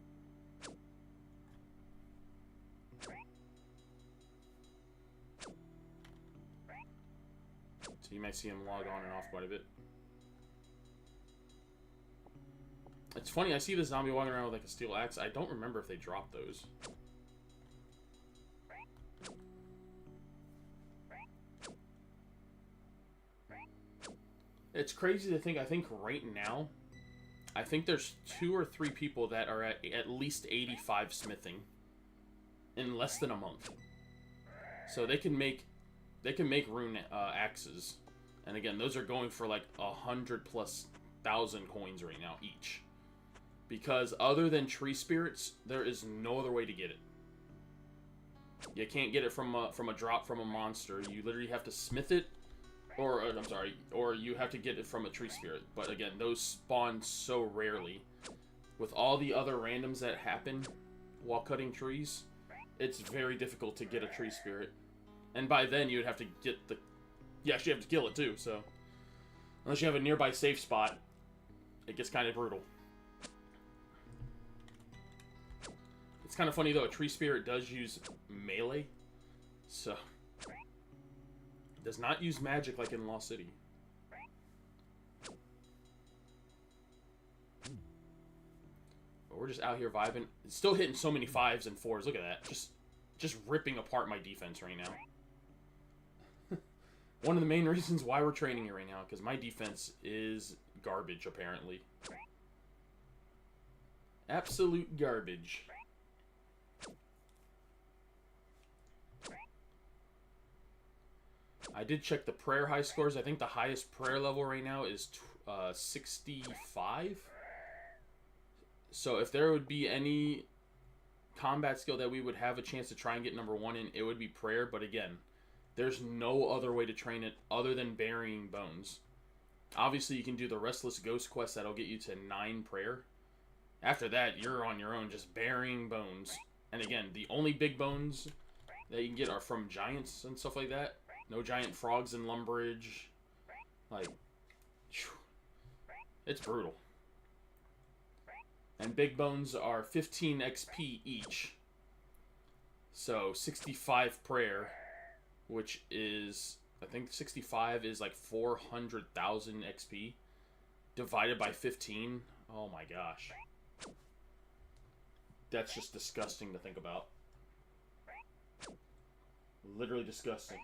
So you might see him log on and off quite a bit. It's funny, I see the zombie walking around with like a steel axe. I don't remember if they dropped those. It's crazy to think, I think right now, I think there's 2 or 3 people that are at least 85 smithing in less than a month. So they can make rune axes. And again, those are going for like 100,000+ coins right now each. Because other than tree spirits, there is no other way to get it. You can't get it from a drop from a monster. You literally have to smith it, or or you have to get it from a tree spirit. But again, those spawn so rarely. With all the other randoms that happen while cutting trees, it's very difficult to get a tree spirit. And by then, you would have to get the... You actually have to kill it too, so... Unless you have a nearby safe spot, it gets kind of brutal. It's kind of funny though, a tree spirit does use melee, so does not use magic like in Lost City. But we're just out here vibing. It's still hitting so many 5s and 4s. Look at that. Just ripping apart my defense right now. One of the main reasons why we're training it right now, because my defense is garbage, apparently. Absolute garbage. I did check the prayer high scores. I think the highest prayer level right now is 65. So if there would be any combat skill that we would have a chance to try and get number 1 in, it would be prayer. But again, there's no other way to train it other than burying bones. Obviously, you can do the Restless Ghost quest that'll get you to 9 prayer. After that, you're on your own, just burying bones. And again, the only big bones that you can get are from giants and stuff like that. No giant frogs in Lumbridge. Like, it's brutal. And big bones are 15 XP each. So 65 prayer, which is, I think 65 is like 400,000 XP divided by 15. Oh my gosh. That's just disgusting to think about. Literally disgusting.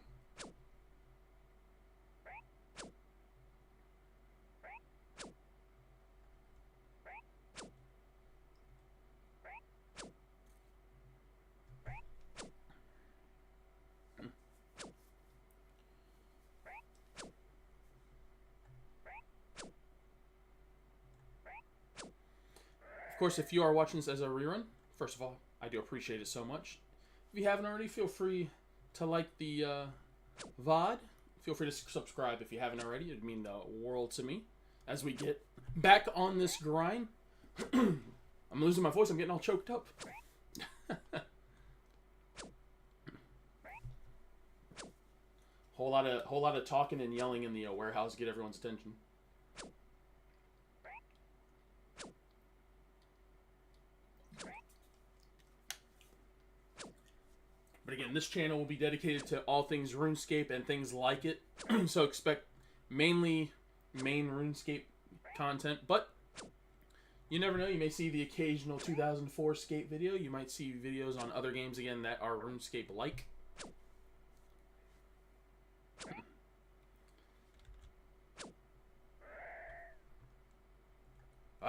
Of course, if you are watching this as a rerun, first of all, I do appreciate it so much. If you haven't already, feel free to like the VOD. Feel free to subscribe if you haven't already. It'd mean the world to me as we get back on this grind. I'm losing my voice. I'm getting all choked up. Whole lot of talking and yelling in the warehouse to get everyone's attention. But again, this channel will be dedicated to all things RuneScape and things like it. So expect mainly main RuneScape content. But you never know. You may see the occasional 2004 Scape video. You might see videos on other games again that are RuneScape-like.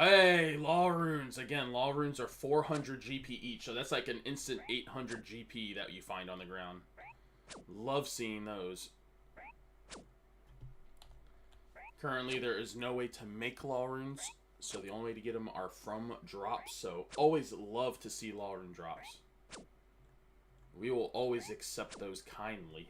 Hey, law runes. Again, law runes are 400 GP each, so that's like an instant 800 GP that you find on the ground. Love seeing those. Currently, there is no way to make law runes, so the only way to get them are from drops, so always love to see law rune drops. We will always accept those kindly.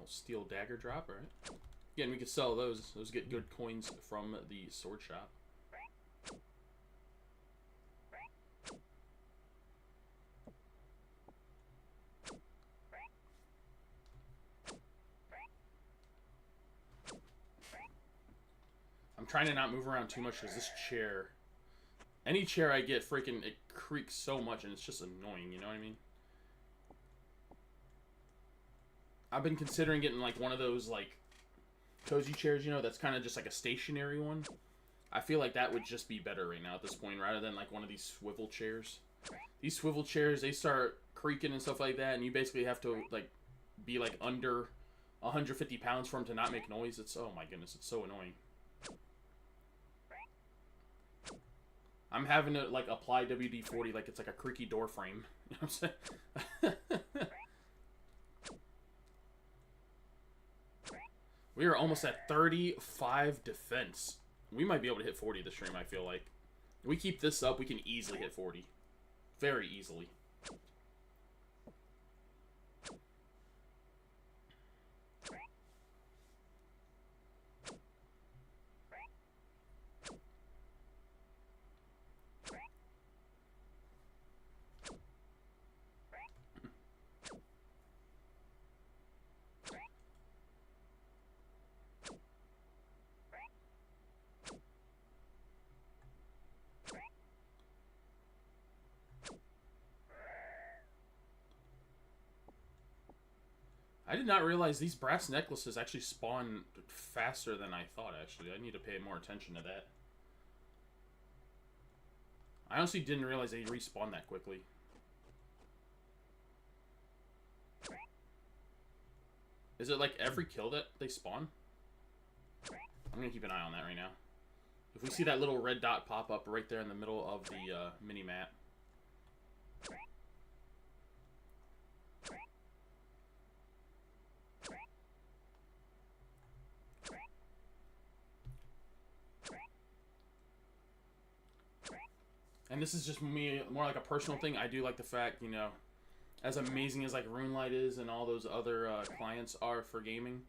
Steel dagger drop, right? Again, we could sell those. Those get good coins from the sword shop. I'm trying to not move around too much because this chair, any chair I get, freaking, it creaks so much and it's just annoying, you know what I mean? I've been considering getting like one of those like cozy chairs, you know, that's kind of just like a stationary one. I feel like that would just be better right now at this point, rather than like one of these swivel chairs. These swivel chairs, they start creaking and stuff like that, and you basically have to like be like under 150 pounds for them to not make noise. It's, oh my goodness, it's so annoying. I'm having to like apply WD-40 like it's like a creaky door frame. You know what I'm saying? We are almost at 35 defense. We might be able to hit 40 this stream, I feel like. If we keep this up, we can easily hit 40. Very easily. I did not realize these brass necklaces actually spawn faster than I thought, actually. I need to pay more attention to that. I honestly didn't realize they respawn that quickly. Is it like every kill that they spawn? I'm going to keep an eye on that right now. If we see that little red dot pop up right there in the middle of the mini-map. And this is just me, more like a personal thing. I do like the fact, you know, as amazing as like RuneLite is and all those other clients are for gaming,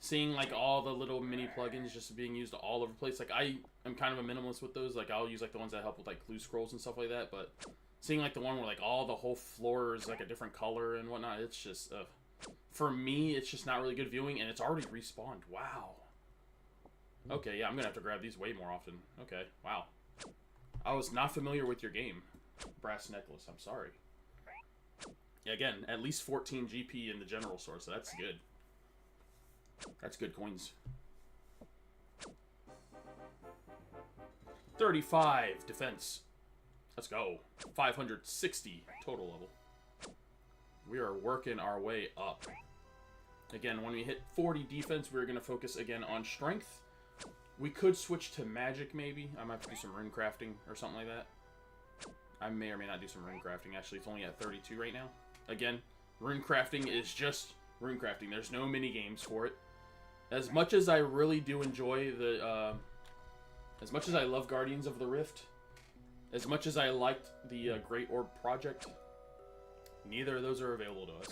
seeing like all the little mini plugins just being used all over the place. Like I am kind of a minimalist with those. Like I'll use like the ones that help with like clue scrolls and stuff like that. But seeing like the one where like all the whole floor is like a different color and whatnot, it's just for me, it's just not really good viewing, and it's already respawned. Wow. Okay, yeah, I'm gonna have to grab these way more often. Okay, wow. I was not familiar with your game, Brass Necklace. I'm sorry. Yeah, again, at least 14 GP in the general store, so that's good. That's good coins. 35 defense. Let's go. 560 total level. We are working our way up. Again, when we hit 40 defense, we're going to focus again on strength. We could switch to magic, maybe. I might have to do some rune crafting or something like that. I may or may not do some rune crafting. Actually, it's only at 32 right now. Again, rune crafting is just rune crafting. There's no mini games for it. As much as I really do enjoy the... as much as I love Guardians of the Rift, as much as I liked the Great Orb Project, neither of those are available to us.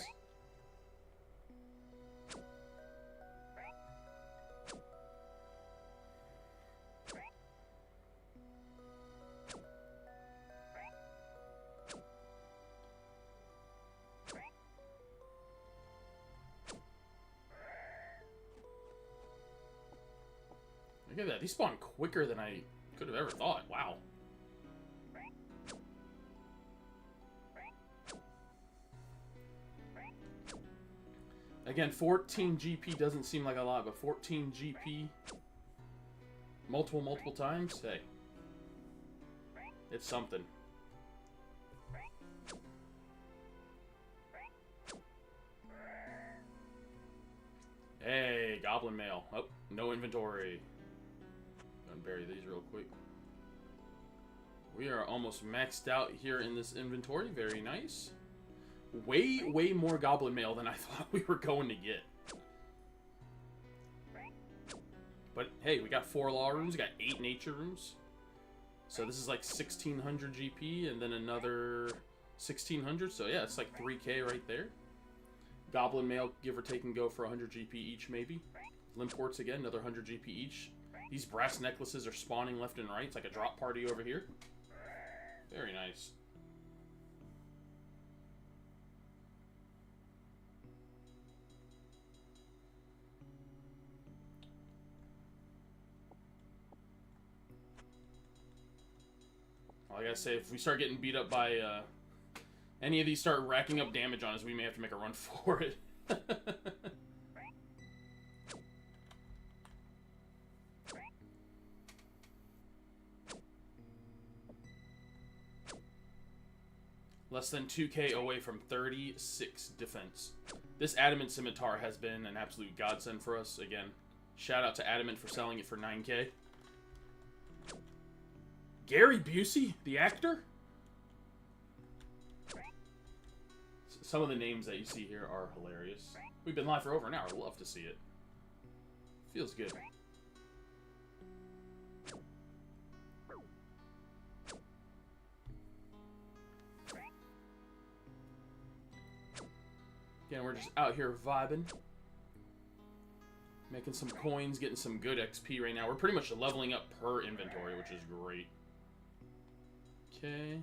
Look at that. These spawn quicker than I could have ever thought. Wow. Again, 14 GP doesn't seem like a lot, but 14 GP multiple times? Hey. It's something. now. Oh, no inventory. Gonna bury these real quick. We are almost maxed out here in this inventory. Very nice. Way more goblin mail than I thought we were going to get. But hey, we got 4 law rooms, we got 8 nature rooms. So this is like 1600 GP and then another 1600. So yeah, it's like 3K right there. Goblin mail, give or take, and go for 100 GP each maybe. Limports again, another 100 GP each. These brass necklaces are spawning left and right. It's like a drop party over here. Very nice. Like I say, if we start getting beat up by any of these start racking up damage on us, we may have to make a run for it. Less than 2K away from 36 defense. This Adamant Scimitar has been an absolute godsend for us. Again, shout out to Adamant for selling it for 9K. Gary Busey, the actor? Some of the names that you see here are hilarious. We've been live for over an hour. Love to see it. Feels good. Again, we're just out here vibing. Making some coins, getting some good XP right now. We're pretty much leveling up per inventory, which is great. Okay.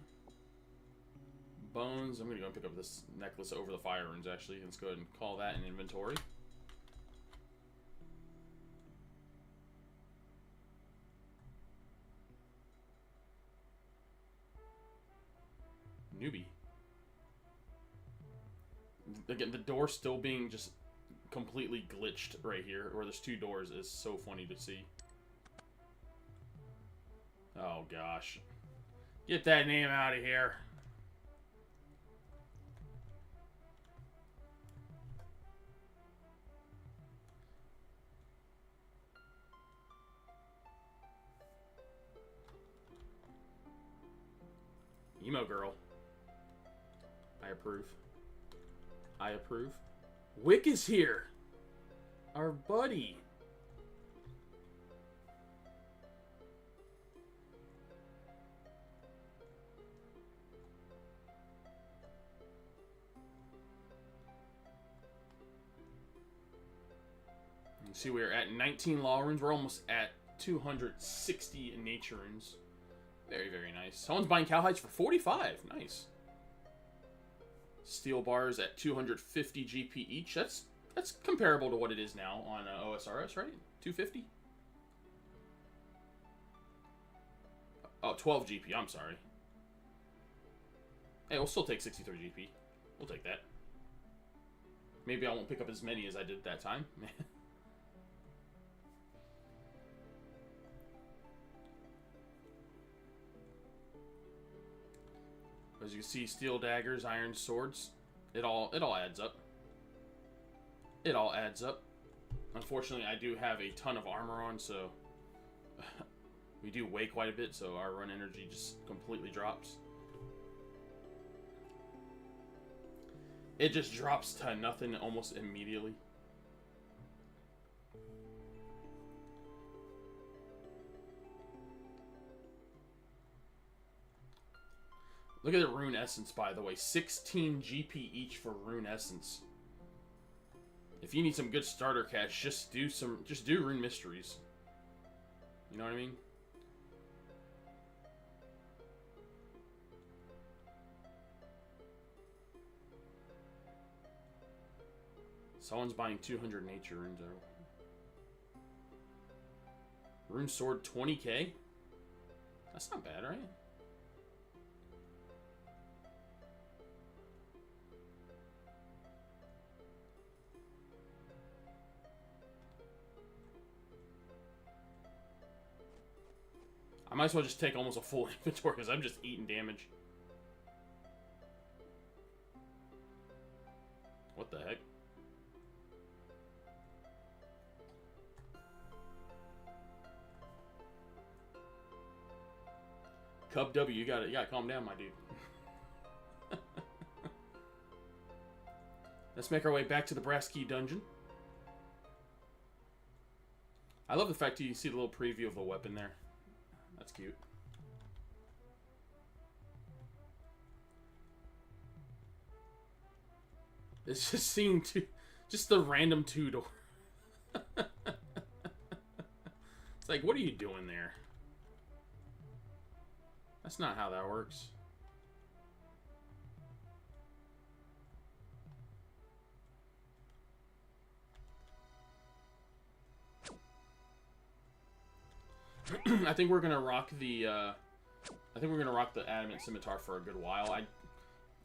Bones. I'm going to go and pick up this necklace over the fire runes, actually. Let's go ahead and call that an inventory. Newbie. Again, the door still being just completely glitched right here, where there's 2 doors, is so funny to see. Oh, gosh. Get that name out of here. Emo girl. I approve. I approve. Wick is here. Our buddy. You see, we're at 19 law runes. We're almost at 260 nature runes. Very, very nice. Someone's buying cowhides for 45. Nice. Steel bars at 250 GP each. That's comparable to what it is now on OSRS, right? 250? Oh, 12 GP. I'm sorry. Hey, we'll still take 63 GP. We'll take that. Maybe I won't pick up as many as I did that time. As you can see, steel daggers, iron swords. It all adds up. It all adds up. Unfortunately, I do have a ton of armor on, so we do weigh quite a bit, so our run energy just completely drops. It just drops to nothing almost immediately. Look at the rune essence, by the way. 16 GP each for rune essence. If you need some good starter cash, just do rune mysteries. You know what I mean? Someone's buying 200 nature runes. Rune sword 20k? That's not bad, right? I might as well just take almost a full inventory because I'm just eating damage. What the heck? Cub W, you gotta calm down, my dude. Let's make our way back to the Brass Key Dungeon. I love the fact that you see the little preview of the weapon there. That's cute. It's just seeing just the random two-door. It's like, what are you doing there? That's not how that works. I think we're gonna rock the adamant scimitar for a good while.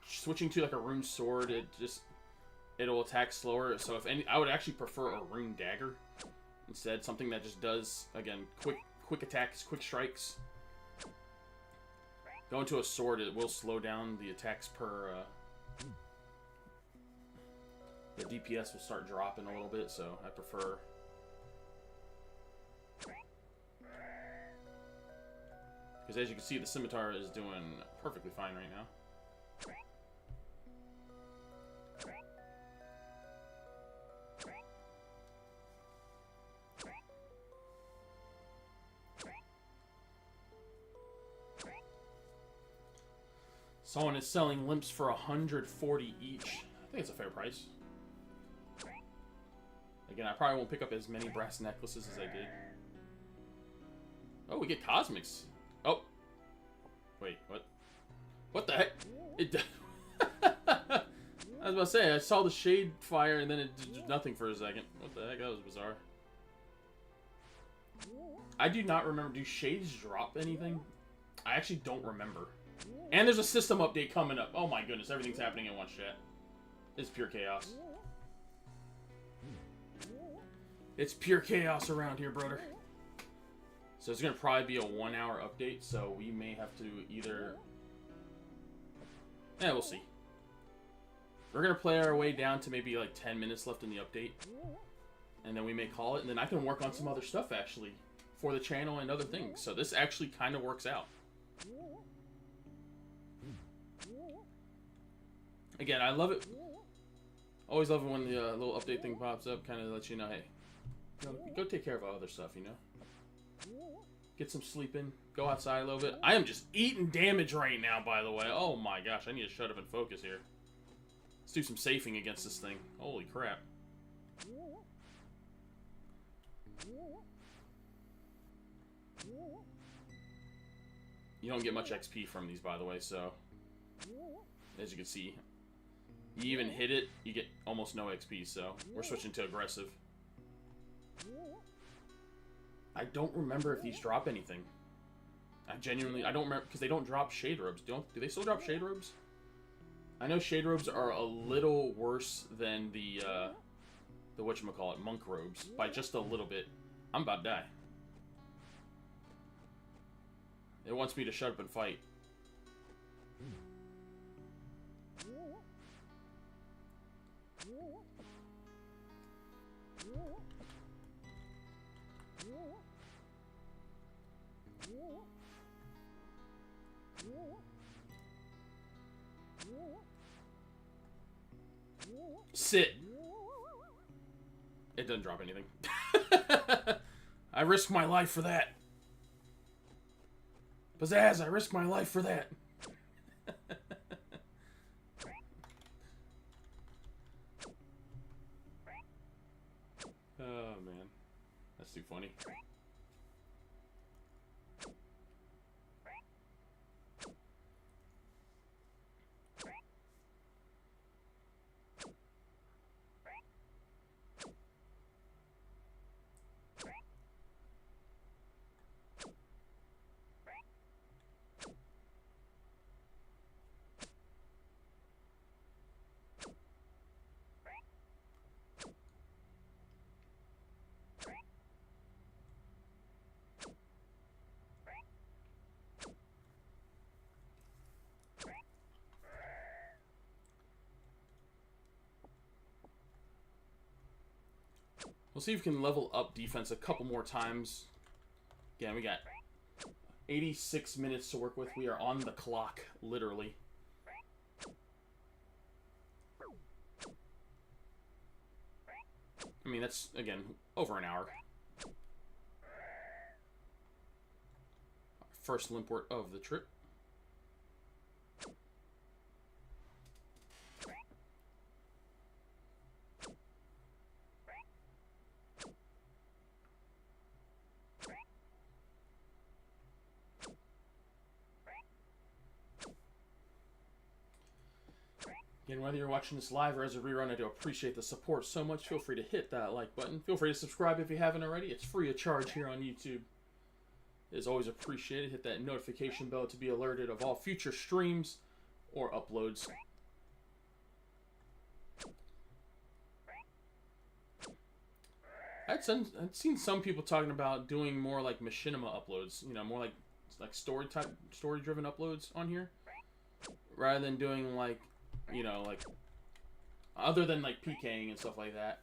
Switching to like a rune sword, it'll attack slower. So I would actually prefer a rune dagger instead, something that just does, again, quick attacks, quick strikes. Going to a sword, it will slow down the attacks per. The DPS will start dropping a little bit, so I prefer. Because as you can see, the scimitar is doing perfectly fine right now. Someone is selling limps for 140 each. I think it's a fair price. Again, I probably won't pick up as many brass necklaces as I did. Oh, we get cosmics. Oh. Wait, what? What the heck? I was about to say, I saw the shade fire and then it did nothing for a second. What the heck? That was bizarre. I do not remember. Do shades drop anything? I actually don't remember. And there's a system update coming up. Oh my goodness, everything's happening in one shot. It's pure chaos. It's pure chaos around here, brother. So it's going to probably be a 1 hour update, so we may have to either... Yeah, we'll see. We're going to play our way down to maybe like 10 minutes left in the update. And then we may call it, and then I can work on some other stuff, actually, for the channel and other things. So this actually kind of works out. Again, I love it. Always love it when the little update thing pops up, kind of lets you know, hey, go take care of other stuff, you know? Get some sleep in. Go outside a little bit. I am just eating damage right now, by the way. Oh my gosh, I need to shut up and focus here. Let's do some safing against this thing. Holy crap. You don't get much XP from these, by the way, so... As you can see, you even hit it, you get almost no XP, so we're switching to aggressive. I don't remember if these drop anything. I don't remember, because they don't drop shade robes. Do they still drop shade robes? I know shade robes are a little worse than the whatchamacallit, monk robes, by just a little bit. I'm about to die. It wants me to shut up and fight. Sit. It doesn't drop anything. I risk my life for that. Pizzazz, I risk my life for that. Oh, man. That's too funny. We'll see if we can level up defense a couple more times. Again, we got 86 minutes to work with. We are on the clock, literally. I mean, that's, again, over an hour. First limport of the trip. Again, whether you're watching this live or as a rerun, I do appreciate the support so much. Feel free to hit that like button. Feel free to subscribe if you haven't already. It's free of charge here on YouTube. It is always appreciated. Hit that notification bell to be alerted of all future streams or uploads. I'd seen some people talking about doing more like machinima uploads. You know, more like story-driven uploads on here, rather than doing like, you know, like other than like PKing and stuff like that.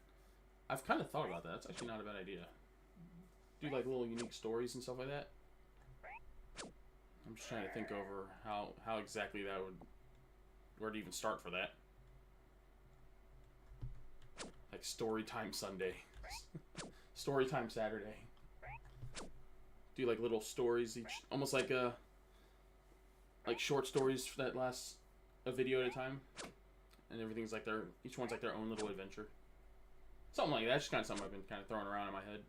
I've kind of thought about that. That's actually not a bad idea. Do like little unique stories and stuff like that. I'm just trying to think over how exactly that would, where to even start for that. Like Storytime Sunday. Storytime Saturday. Do like little stories each, almost like short stories that last a video at a time, and everything's like each one's like their own little adventure. Something like that. That's just kind of something I've been kind of throwing around in my head.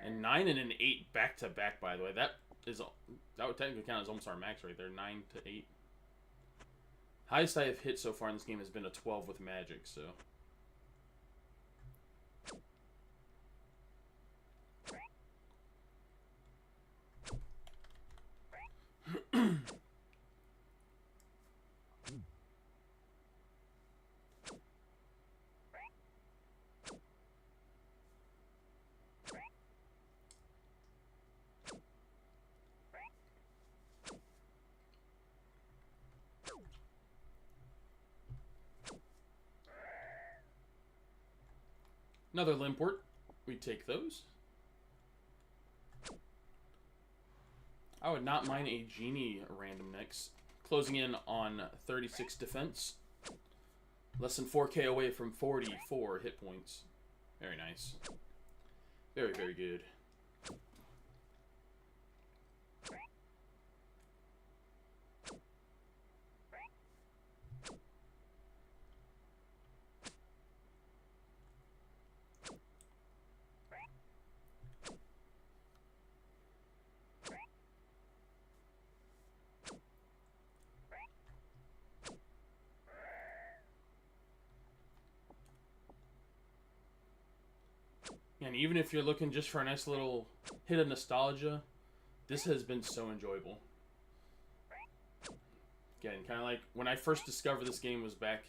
And 9 and an 8 back to back, by the way. That would technically count as almost our max right there. 9 to 8. Highest I have hit so far in this game has been a 12 with magic, so. Another limport. We take those. I would not mind a genie random next. Closing in on 36 defense. Less than 4k away from 44 hit points. Very nice. Very, very good. And even if you're looking just for a nice little hit of nostalgia, this has been so enjoyable. Again, kind of like when I first discovered this game was back,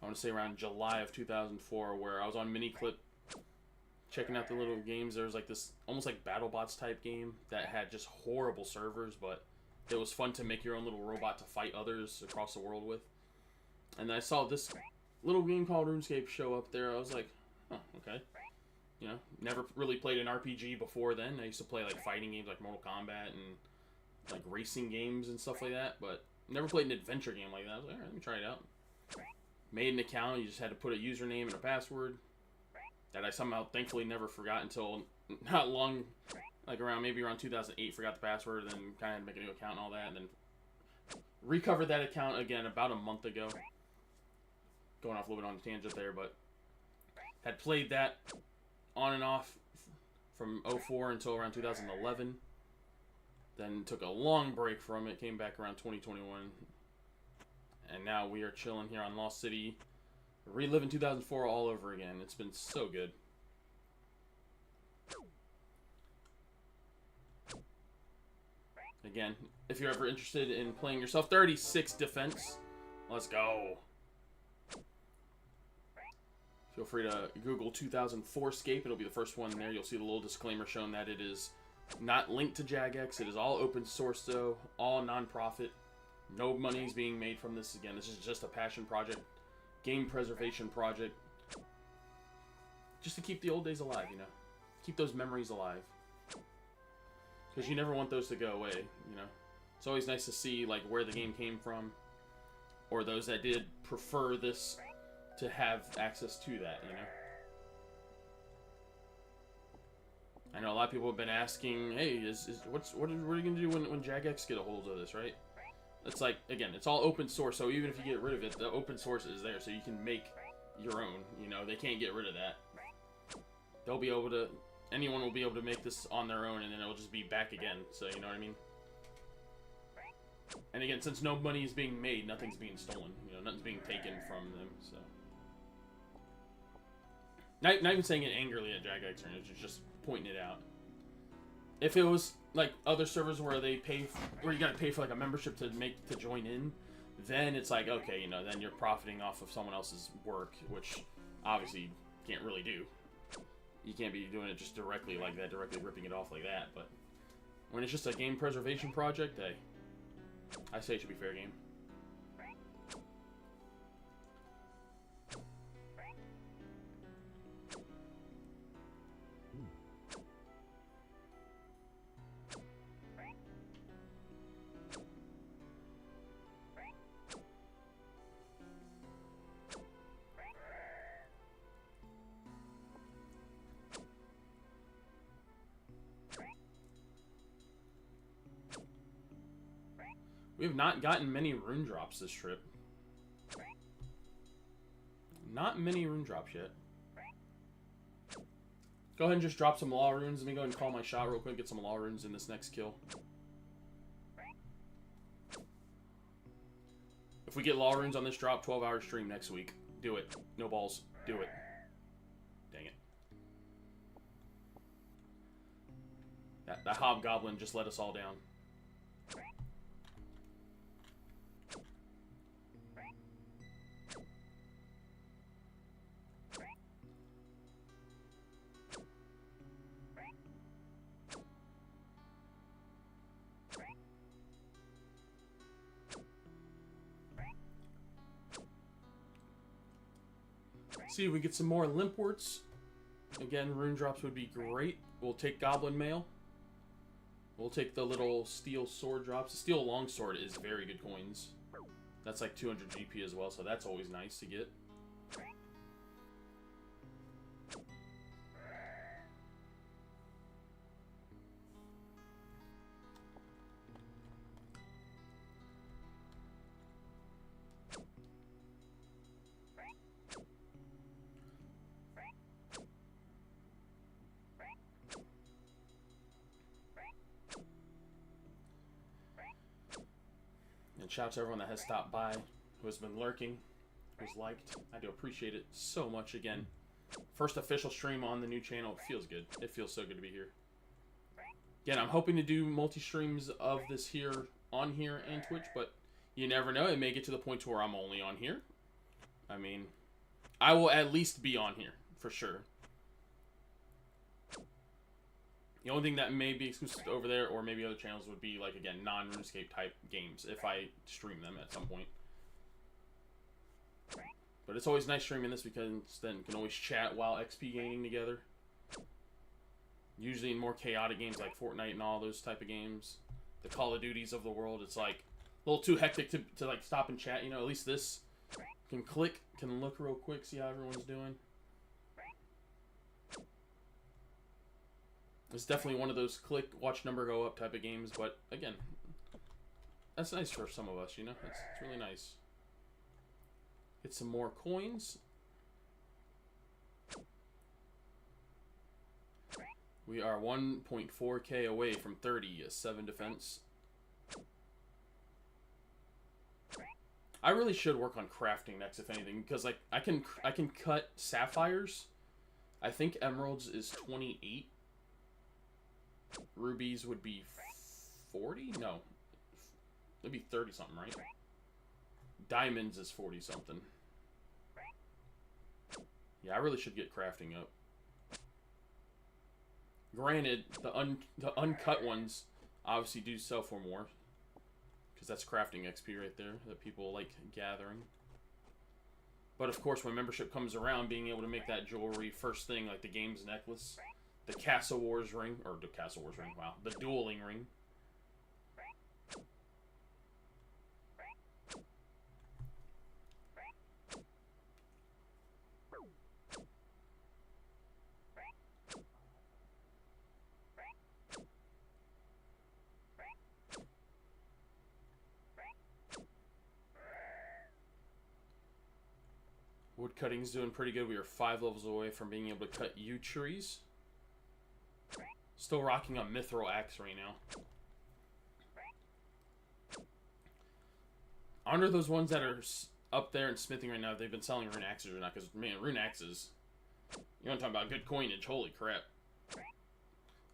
I want to say around July of 2004, where I was on Miniclip checking out the little games. There was like this almost like BattleBots type game that had just horrible servers, but it was fun to make your own little robot to fight others across the world with. And then I saw this little game called Runescape show up there. I was like, huh, okay. You know, never really played an RPG before then. I used to play like fighting games like Mortal Kombat and like racing games and stuff like that, but never played an adventure game like that. I was like, alright, let me try it out. Made an account. You just had to put a username and a password that I somehow thankfully never forgot until not long, like maybe around 2008, forgot the password, and then kind of had to make a new account and all that, and then recovered that account again about a month ago. Going off a little bit on a tangent there, but had played that on and off from 04 until around 2011. Then took a long break from it, came back around 2021. And now we are chilling here on Lost City, reliving 2004 all over again. It's been so good. Again, if you're ever interested in playing yourself, 36 defense. Let's go. Feel free to Google 2004scape. It'll be the first one there. You'll see the little disclaimer showing that it is not linked to Jagex. It is all open source, though. All non-profit. No money is being made from this. Again, this is just a passion project. Game preservation project. Just to keep the old days alive, you know. Keep those memories alive. Because you never want those to go away, you know. It's always nice to see, like, where the game came from. Or those that did prefer this to have access to that, you know. I know a lot of people have been asking, hey, what are you going to do when Jagex get a hold of this, right? It's like, again, it's all open source, so even if you get rid of it, the open source is there, so you can make your own, you know. They can't get rid of that. They'll be able to, anyone will be able to make this on their own, and then it'll just be back again, so you know what I mean? And again, since no money is being made, nothing's being stolen, you know, nothing's being taken from them, so. Not even saying it angrily at Jagex, it's just pointing it out. If it was like other servers where they pay, where you gotta pay for like a membership to join in, then it's like, okay, you know, then you're profiting off of someone else's work, which obviously you can't really do. You can't be doing it just directly like that, directly ripping it off like that. But when it's just a game preservation project, hey, I say it should be fair game. We have not gotten many rune drops this trip. Not many rune drops yet. Go ahead and just drop some law runes. Let me go ahead and call my shot real quick. Get some law runes in this next kill. If we get law runes on this drop, 12-hour stream next week. Do it. No balls. Do it. Dang it. That hobgoblin just let us all down. See if we get some more limpworts. Again, rune drops would be great. We'll take goblin mail. We'll take the little steel sword drops. The steel longsword is very good coins. That's like 200 GP as well, so that's always nice to get. Shout out to everyone that has stopped by, who has been lurking, who's liked. I do appreciate it so much. Again, first official stream on the new channel. It feels good. It feels so good to be here. Again, I'm hoping to do multi-streams of this here on here and Twitch, but you never know. It may get to the point to where I'm only on here. I mean, I will at least be on here, for sure. The only thing that may be exclusive over there, or maybe other channels, would be, like, again, non-RuneScape type games, if I stream them at some point. But it's always nice streaming this, because then you can always chat while XP gaining together. Usually in more chaotic games like Fortnite and all those type of games, the Call of Duties of the world, it's, like, a little too hectic to like, stop and chat, you know? At least this can click, can look real quick, see how everyone's doing. It's definitely one of those click, watch number go up type of games, but again, that's nice for some of us, you know? It's really nice. Get some more coins. We are 1.4k away from 30, 7 defense. I really should work on crafting next, if anything, because like I can cut sapphires. I think emeralds is 28. Rubies would be 40? No. It'd be 30 something, right? Diamonds is 40 something. Yeah, I really should get crafting up. Granted, the uncut ones obviously do sell for more, because that's crafting XP right there that people like gathering. But of course, when membership comes around, being able to make that jewelry first thing, like the game's necklace, the Castle Wars ring, or the Castle Wars ring, wow, the dueling ring. Wood cutting's doing pretty good. We are 5 levels away from being able to cut yew trees. Still rocking a mithril axe right now. I wonder those ones that are up there in smithing right now, if they've been selling rune axes or not, because, man, rune axes, you want to talk about good coinage, holy crap.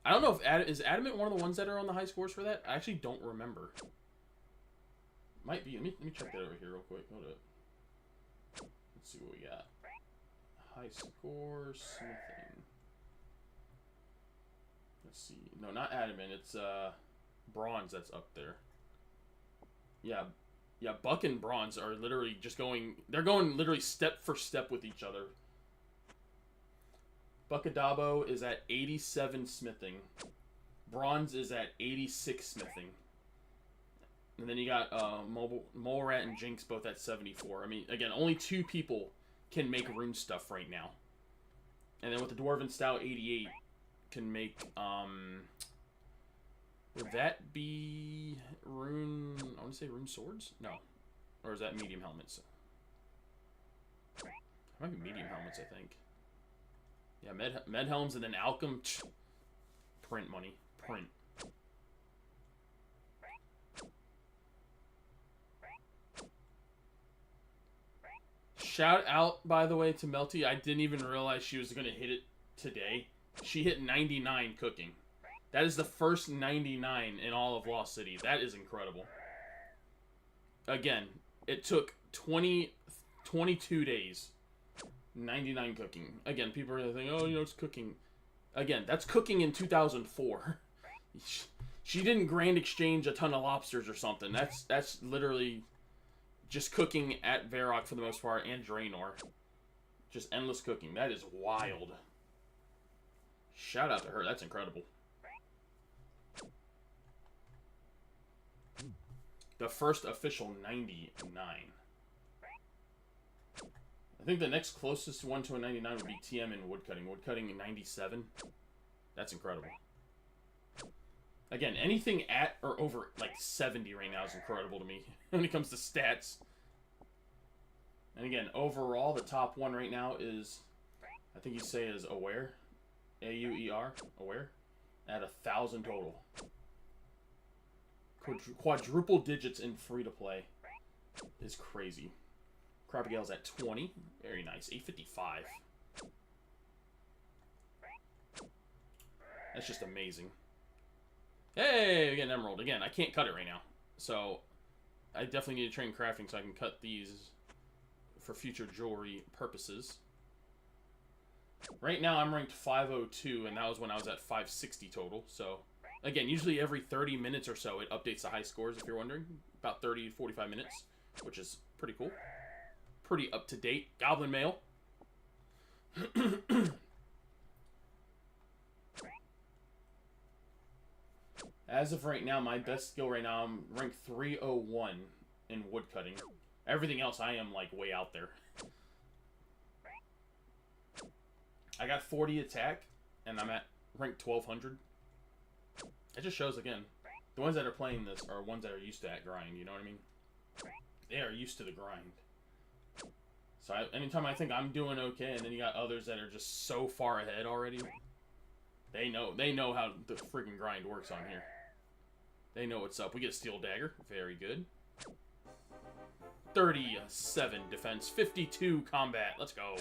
I don't know if, is Adamant one of the ones that are on the high scores for that? I actually don't remember. Might be, let me check that over here real quick, hold up. Let's see what we got. High score, smithing. Let's see. No, not adamant. It's bronze that's up there. Yeah, Buck and Bronze are literally just going... They're going literally step for step with each other. Buckadabo is at 87 smithing. Bronze is at 86 smithing. And then you got Mole Rat and Jinx both at 74. I mean, again, only 2 people can make rune stuff right now. And then with the Dwarven Stout, 88 can make, would that be rune, I want to say rune swords? No. Or is that medium helmets? It might be medium helmets, I think. Yeah, med helms and then Alchem. Print money. Print. Shout out, by the way, to Melty. I didn't even realize she was going to hit it today. She hit 99 cooking. That is the first 99 in all of Lost City. That is incredible. Again, it took 22 days. 99 cooking. Again, people are going to think, oh, you know, it's cooking. Again, that's cooking in 2004. She didn't grand exchange a ton of lobsters or something. That's literally... just cooking at Varrock for the most part, and Draenor. Just endless cooking. That is wild. Shout out to her. That's incredible. The first official 99. I think the next closest one to a 99 would be TM in woodcutting. Woodcutting in 97. That's incredible. Again, anything at or over, like, 70 right now is incredible to me when it comes to stats. And again, overall, the top one right now is, I think you say is Aware. A-U-E-R. Aware. At 1,000 total. Quadruple digits in free-to-play is crazy. Crapagale's at 20. Very nice. 855. That's just amazing. Hey, we get an emerald. Again, I can't cut it right now. So, I definitely need to train crafting so I can cut these for future jewelry purposes. Right now, I'm ranked 502, and that was when I was at 560 total. So, again, usually every 30 minutes or so, it updates the high scores, if you're wondering. About 30 to 45 minutes, which is pretty cool. Pretty up-to-date. Goblin Mail. As of right now, my best skill right now, I'm ranked 301 in woodcutting. Everything else, I am, like, way out there. I got 40 attack, and I'm at rank 1200. It just shows, again, the ones that are playing this are ones that are used to that grind, you know what I mean? They are used to the grind. So anytime I think I'm doing okay, and then you got others that are just so far ahead already, they know how the freaking grind works on here. They know what's up. We get Steel Dagger. Very good. 37 defense. 52 combat. Let's go.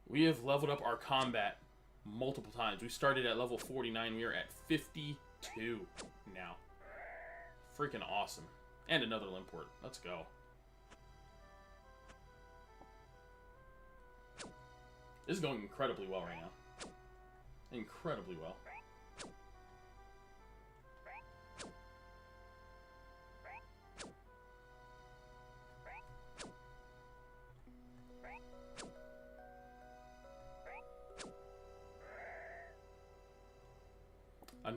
We have leveled up our combat multiple times. We started at level 49. We are at 52 now. Freaking awesome. And another Limport. Let's go. This is going incredibly well right now. Incredibly well.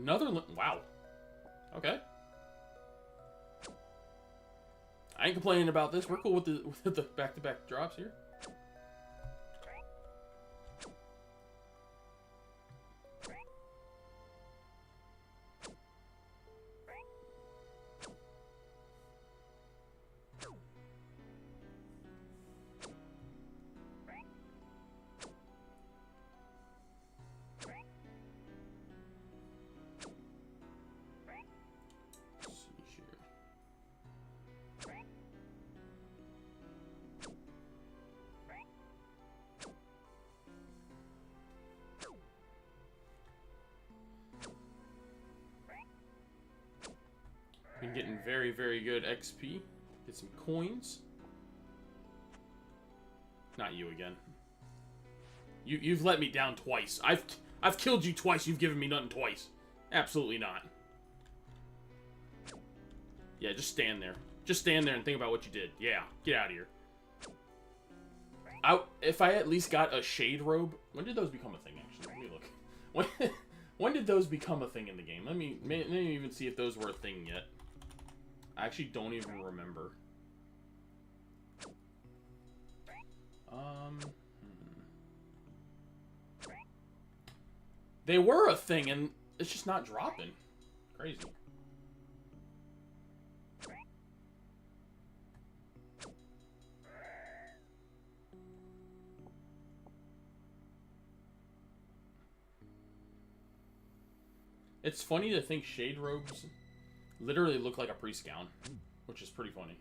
Wow. Okay. I ain't complaining about this. We're cool with the back-to-back drops here. Been getting very, very good XP. Get some coins. Not you again. You've let me down twice. I've killed you twice. You've given me nothing twice. Absolutely not. Yeah, just stand there. Just stand there and think about what you did. Yeah, get out of here. If I at least got a shade robe. When did those become a thing? Actually, let me look. When did those become a thing in the game? Let me even see if those were a thing yet. I actually don't even remember. They were a thing, and it's just not dropping. Crazy. It's funny to think shade robes literally look like a priest gown, which is pretty funny.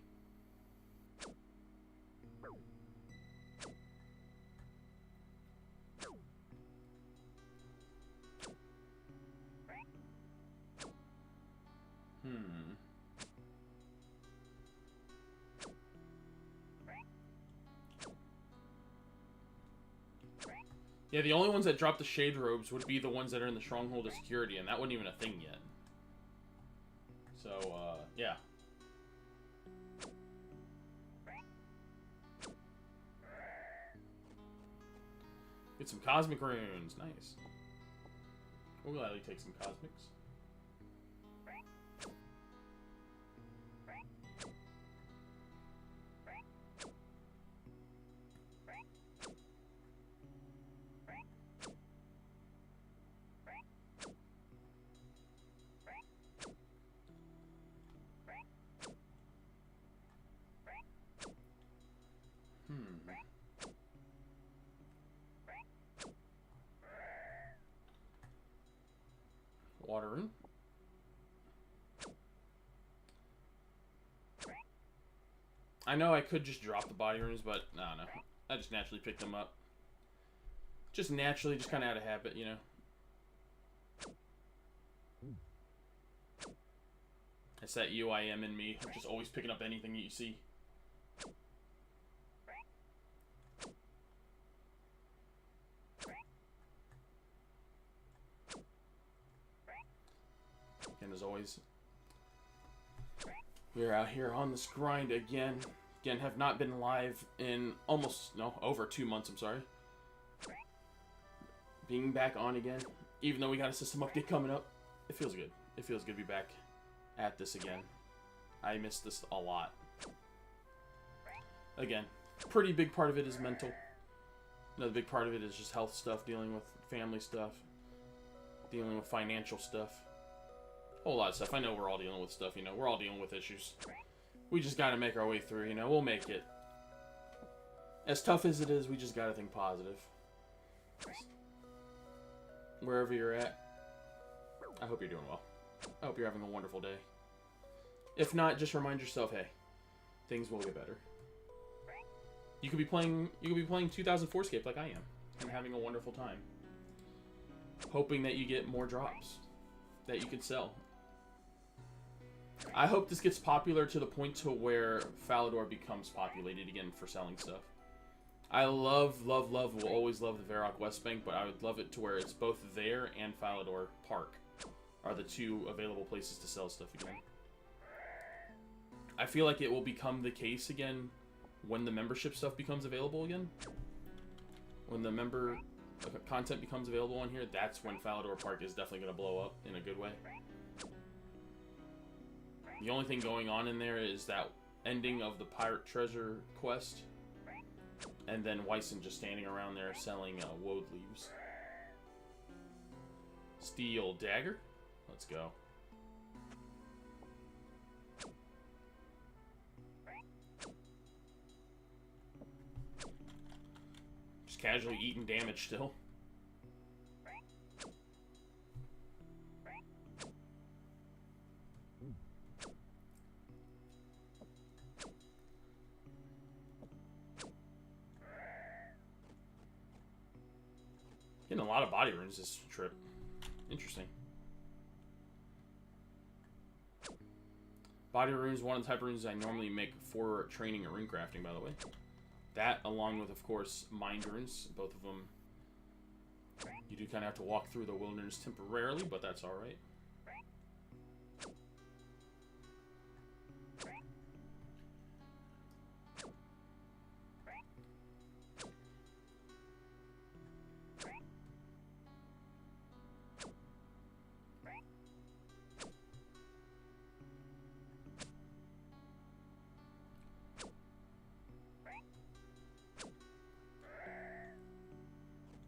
Yeah, the only ones that drop the shade robes would be the ones that are in the Stronghold of Security, and that wasn't even a thing yet. So, yeah. Get some Cosmic Runes. Nice. We'll gladly take some Cosmics. Water rune. I know I could just drop the body runes, but no. I just naturally picked them up. Just naturally, just kind of out of habit, you know. It's that UIM in me. I'm just always picking up anything that you see. And as always, we're out here on this grind again. Again, have not been live in over 2 months, I'm sorry. Being back on again, even though we got a system update coming up, it feels good. It feels good to be back at this again. I missed this a lot. Again, pretty big part of it is mental. Another big part of it is just health stuff, dealing with family stuff, dealing with financial stuff. A whole lot of stuff. I know we're all dealing with stuff, you know. We're all dealing with issues. We just gotta make our way through, you know. We'll make it. As tough as it is, we just gotta think positive. Wherever you're at, I hope you're doing well. I hope you're having a wonderful day. If not, just remind yourself, hey, things will get better. You could be playing 2004scape like I am, and having a wonderful time. Hoping that you get more drops that you can sell. I hope this gets popular to the point to where Falador becomes populated again for selling stuff. I will always love the Varrock West Bank, but I would love it to where it's both there and Falador Park are the two available places to sell stuff again. I feel like it will become the case again when the membership stuff becomes available again. When the member content becomes available on here, that's when Falador Park is definitely going to blow up in a good way. The only thing going on in there is that ending of the pirate treasure quest, and then Wyson just standing around there selling woad leaves. Steel dagger. Let's go. Just casually eating damage still. Getting a lot of body runes this trip. Interesting. Body runes, one of the type of runes I normally make for training and rune crafting, by the way. That, along with, of course, mind runes. Both of them, you do kind of have to walk through the wilderness temporarily, but that's alright.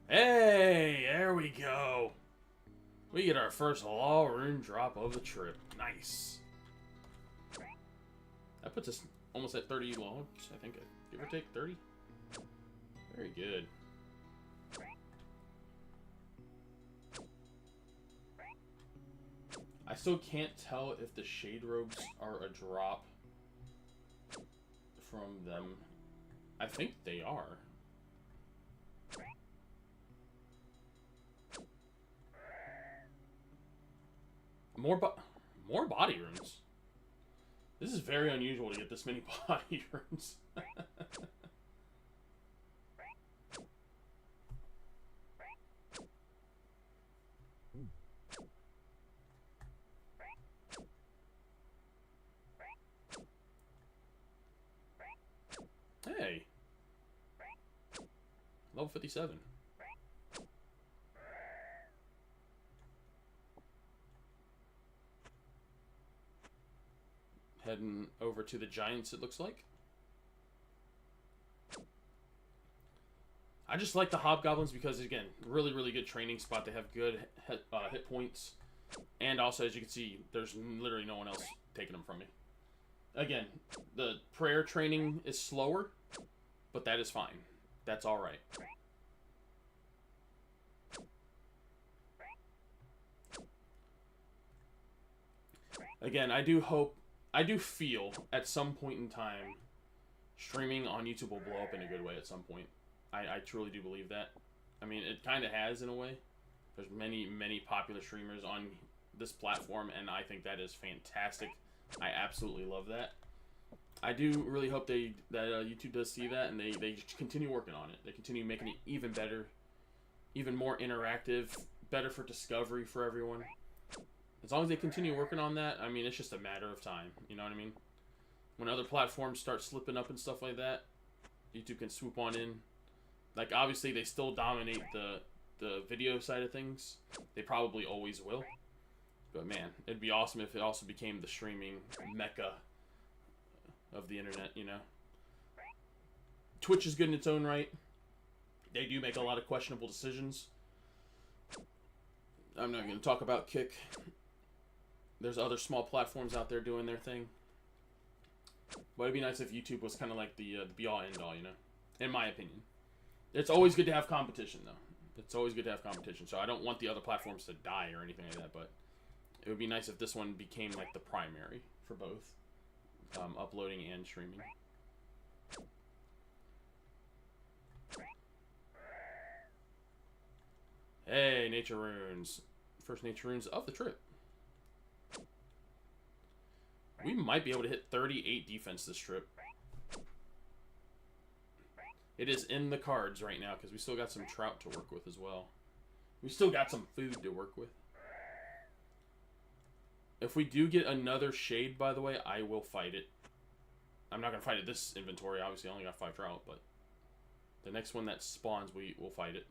Hey, there we go. We get our first law rune drop of the trip. Nice. That puts us almost at 30 logs, I think. Give or take 30. Very good. I still can't tell if the shade robes are a drop from them. I think they are. More body runes. This is very unusual to get this many body runes. Hey. Level 57. Heading over to the Giants, it looks like. I just like the Hobgoblins because, again, really, really good training spot. They have good hit points. And also, as you can see, there's literally no one else taking them from me. Again, the prayer training is slower, but that is fine. That's alright. Again, I do feel at some point in time, streaming on YouTube will blow up in a good way at some point. I truly do believe that. I mean, it kind of has in a way. There's many, many popular streamers on this platform, and I think that is fantastic. I absolutely love that. I do really hope that YouTube does see that, and they continue working on it. They continue making it even better, even more interactive, better for discovery for everyone. As long as they continue working on that, I mean, it's just a matter of time. You know what I mean? When other platforms start slipping up and stuff like that, YouTube can swoop on in. Like, obviously, they still dominate the video side of things. They probably always will. But, man, it'd be awesome if it also became the streaming mecca of the internet, you know? Twitch is good in its own right. They do make a lot of questionable decisions. I'm not going to talk about Kick. There's other small platforms out there doing their thing. But it'd be nice if YouTube was kind of like the be-all, end-all, you know? In my opinion. It's always good to have competition, though. It's always good to have competition. So I don't want the other platforms to die or anything like that, but it would be nice if this one became like the primary for both uploading and streaming. Hey, nature runes. First nature runes of the trip. We might be able to hit 38 defense this trip. It is in the cards right now because we still got some trout to work with as well. We still got some food to work with. If we do get another shade, by the way, I will fight it. I'm not going to fight it this inventory. Obviously, I only got 5 trout, but the next one that spawns, we will fight it.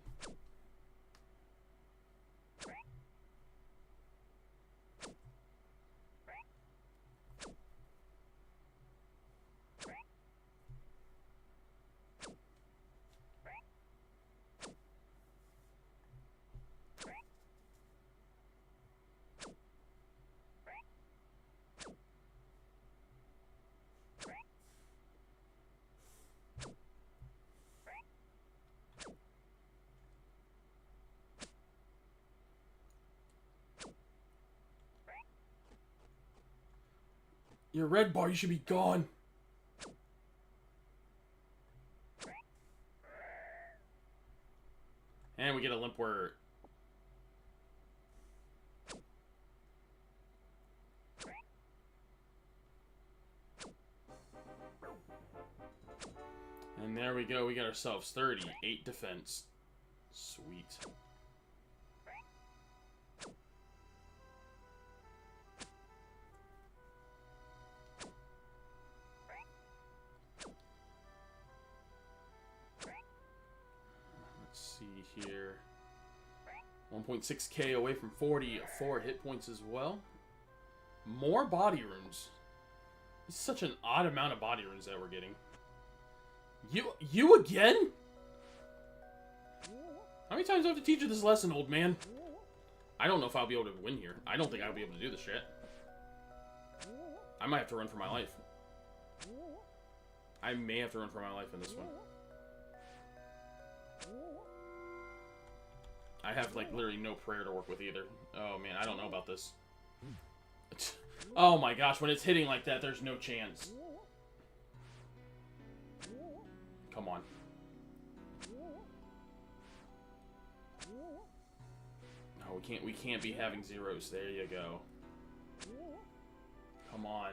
Your red bar, you should be gone. And we get a limp word. And there we go. We got ourselves 38 defense. Sweet. Let's see here. 1.6k away from 44 hit points as well. More body runes. It's such an odd amount of body runes that we're getting. You again? How many times do I have to teach you this lesson, old man? I don't know if I'll be able to win here. I don't think I'll be able to do this shit. I might have to run for my life. I may have to run for my life in this one. I have, like, literally no prayer to work with either. Oh, man, I don't know about this. Oh, my gosh, when it's hitting like that, there's no chance. Come on. No, we can't be having zeros. There you go. Come on.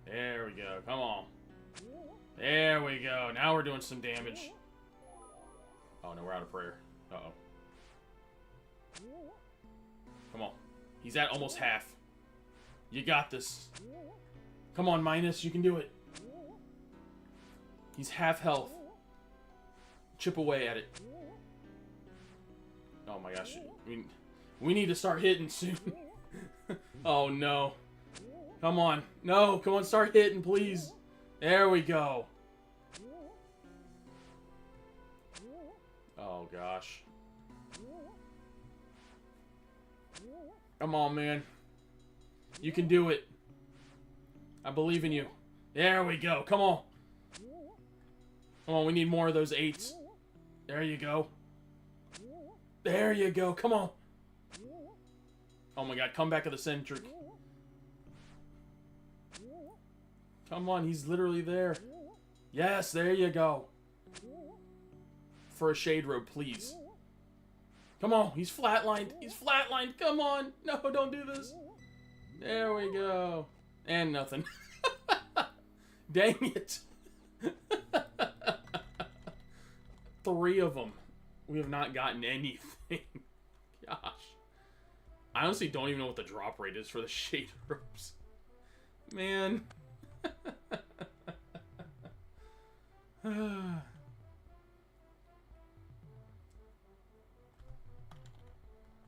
There we go. Come on. There we go. Now we're doing some damage. Oh, no, we're out of prayer. Uh-oh. Come on. He's at almost half. You got this. Come on, Minus. You can do it. He's half health. Chip away at it. Oh my gosh. We need to start hitting soon. Oh no. Come on. No, come on, start hitting, please. There we go. Oh gosh. Come on, man. You can do it. I believe in you. There we go. Come on. Come on, we need more of those 8s. There you go. There you go. Come on. Oh my god, come back to the centric. Come on, he's literally there. Yes, there you go. For a shade robe, please. Come on, he's flatlined. He's flatlined. Come on. No, don't do this. There we go. And nothing. Dang it. 3 of them. We have not gotten anything. Gosh. I honestly don't even know what the drop rate is for the shade ropes. Man.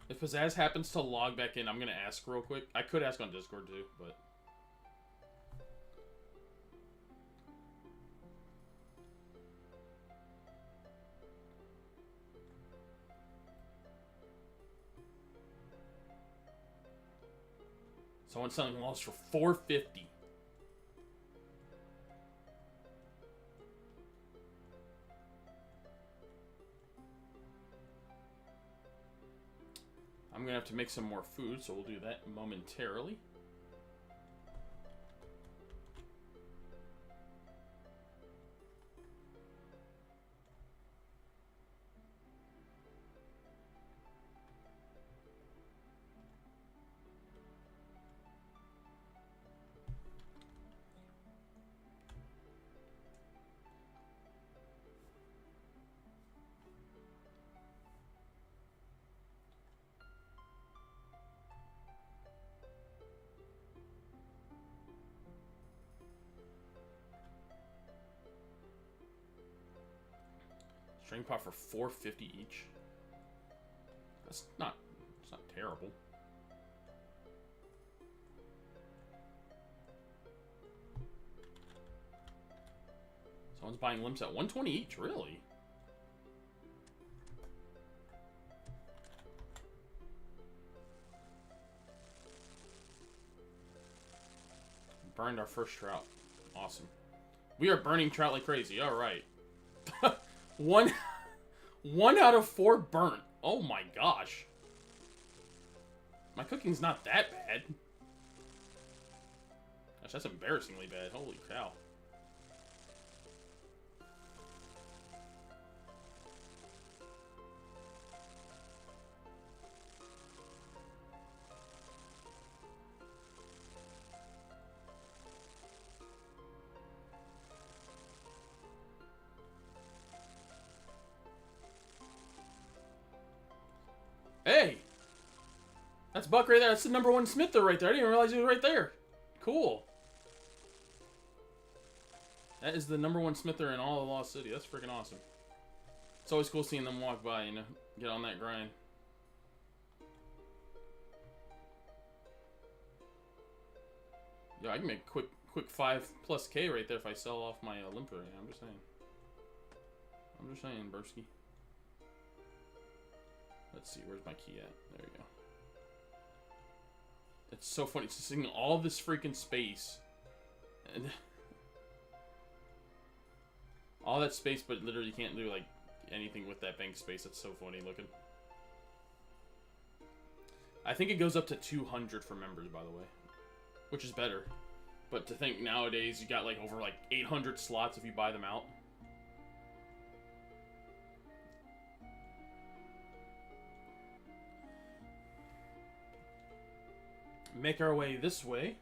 If Pizzazz happens to log back in, I'm going to ask real quick. I could ask on Discord too, but... Someone's selling walls for $450. I'm gonna have to make some more food, so we'll do that momentarily. String pot for $450 each. It's not terrible. Someone's buying limps at $120 each, really? Burned our first trout. Awesome. We are burning trout like crazy. All right. One out of 4 burnt. Oh my gosh. My cooking's not that bad. Gosh, that's embarrassingly bad. Holy cow. Hey! That's Buck right there. That's the #1 Smither right there. I didn't even realize he was right there. Cool. That is the #1 Smither in all of Lost City. That's freaking awesome. It's always cool seeing them walk by, you know, get on that grind. Yo, I can make quick 5+K right there if I sell off my Limp right now. I'm just saying, Bursky. Let's see, where's my key at? There we go. It's so funny, it's seeing all this freaking space. And all that space, but literally you can't do, like, anything with that bank space. That's so funny looking. I think it goes up to 200 for members, by the way. Which is better. But to think nowadays, you got, like, over, like, 800 slots if you buy them out. Make our way this way.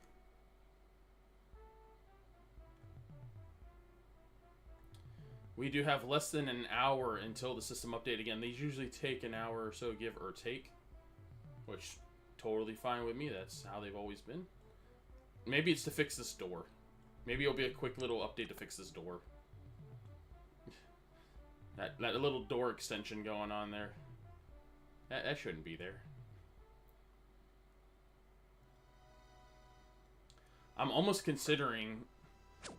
We do have less than an hour until the system update again. These usually take an hour or so, give or take. Which, totally fine with me. That's how they've always been. Maybe it's to fix this door. Maybe it'll be a quick little update to fix this door. That little door extension going on there. That shouldn't be there. I'm almost considering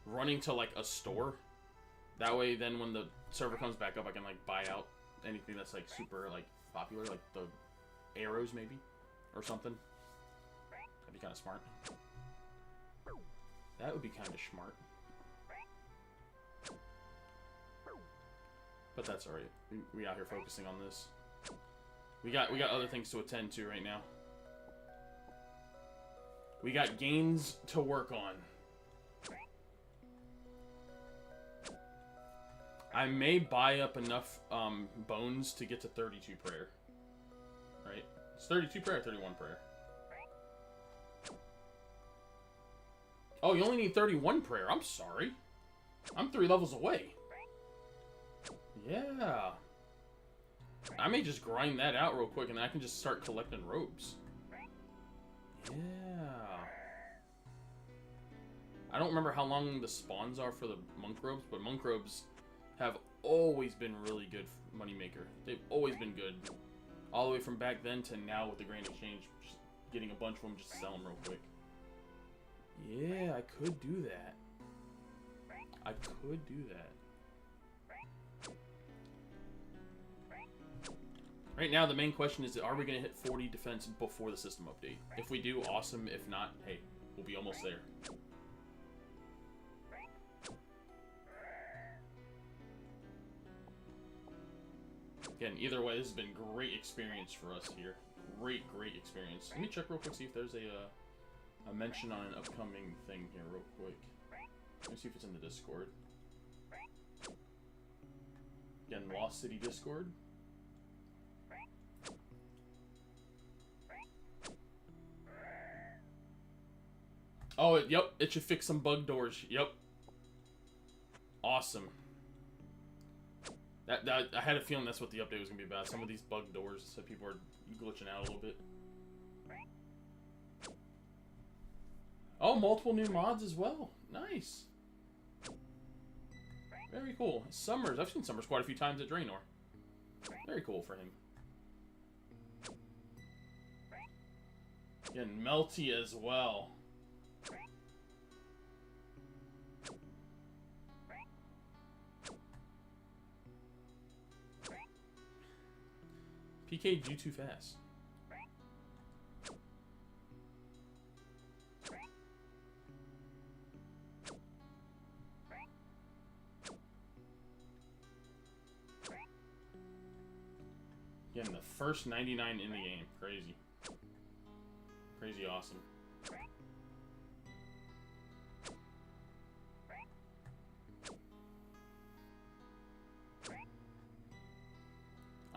running to, like, a store. That way, then when the server comes back up, I can, like, buy out anything that's, like, super, like, popular. Like the arrows, maybe? Or something. That'd be kind of smart. That would be kind of smart. But that's alright. We out here focusing on this. We got other things to attend to right now. We got gains to work on. I may buy up enough bones to get to 32 prayer. Right? It's 32 prayer or 31 prayer? Oh, you only need 31 prayer. I'm sorry. I'm 3 levels away. Yeah. I may just grind that out real quick and I can just start collecting robes. Yeah. I don't remember how long the spawns are for the monk robes, but monk robes have always been really good moneymaker. They've always been good. All the way from back then to now with the Grand Exchange. Just getting a bunch of them just to sell them real quick. Yeah, I could do that. I could do that. Right now, the main question is, are we going to hit 40 defense before the system update? If we do, awesome. If not, hey, we'll be almost there. Again, either way, this has been great experience for us here. Great experience. Let me check real quick, see if there's a mention on an upcoming thing here real quick. Let me see if it's in the Discord. Again, Lost City Discord. Oh, yep, it should fix some bug doors. Yep. Awesome. I had a feeling that's what the update was going to be about. Some of these bug doors, so people are glitching out a little bit. Oh, multiple new mods as well. Nice. Very cool. Summers. I've seen Summers quite a few times at Draenor. Very cool for him. Again, Melty as well. PK'd you too fast. Again, the first 99 in the game. Crazy. Crazy awesome.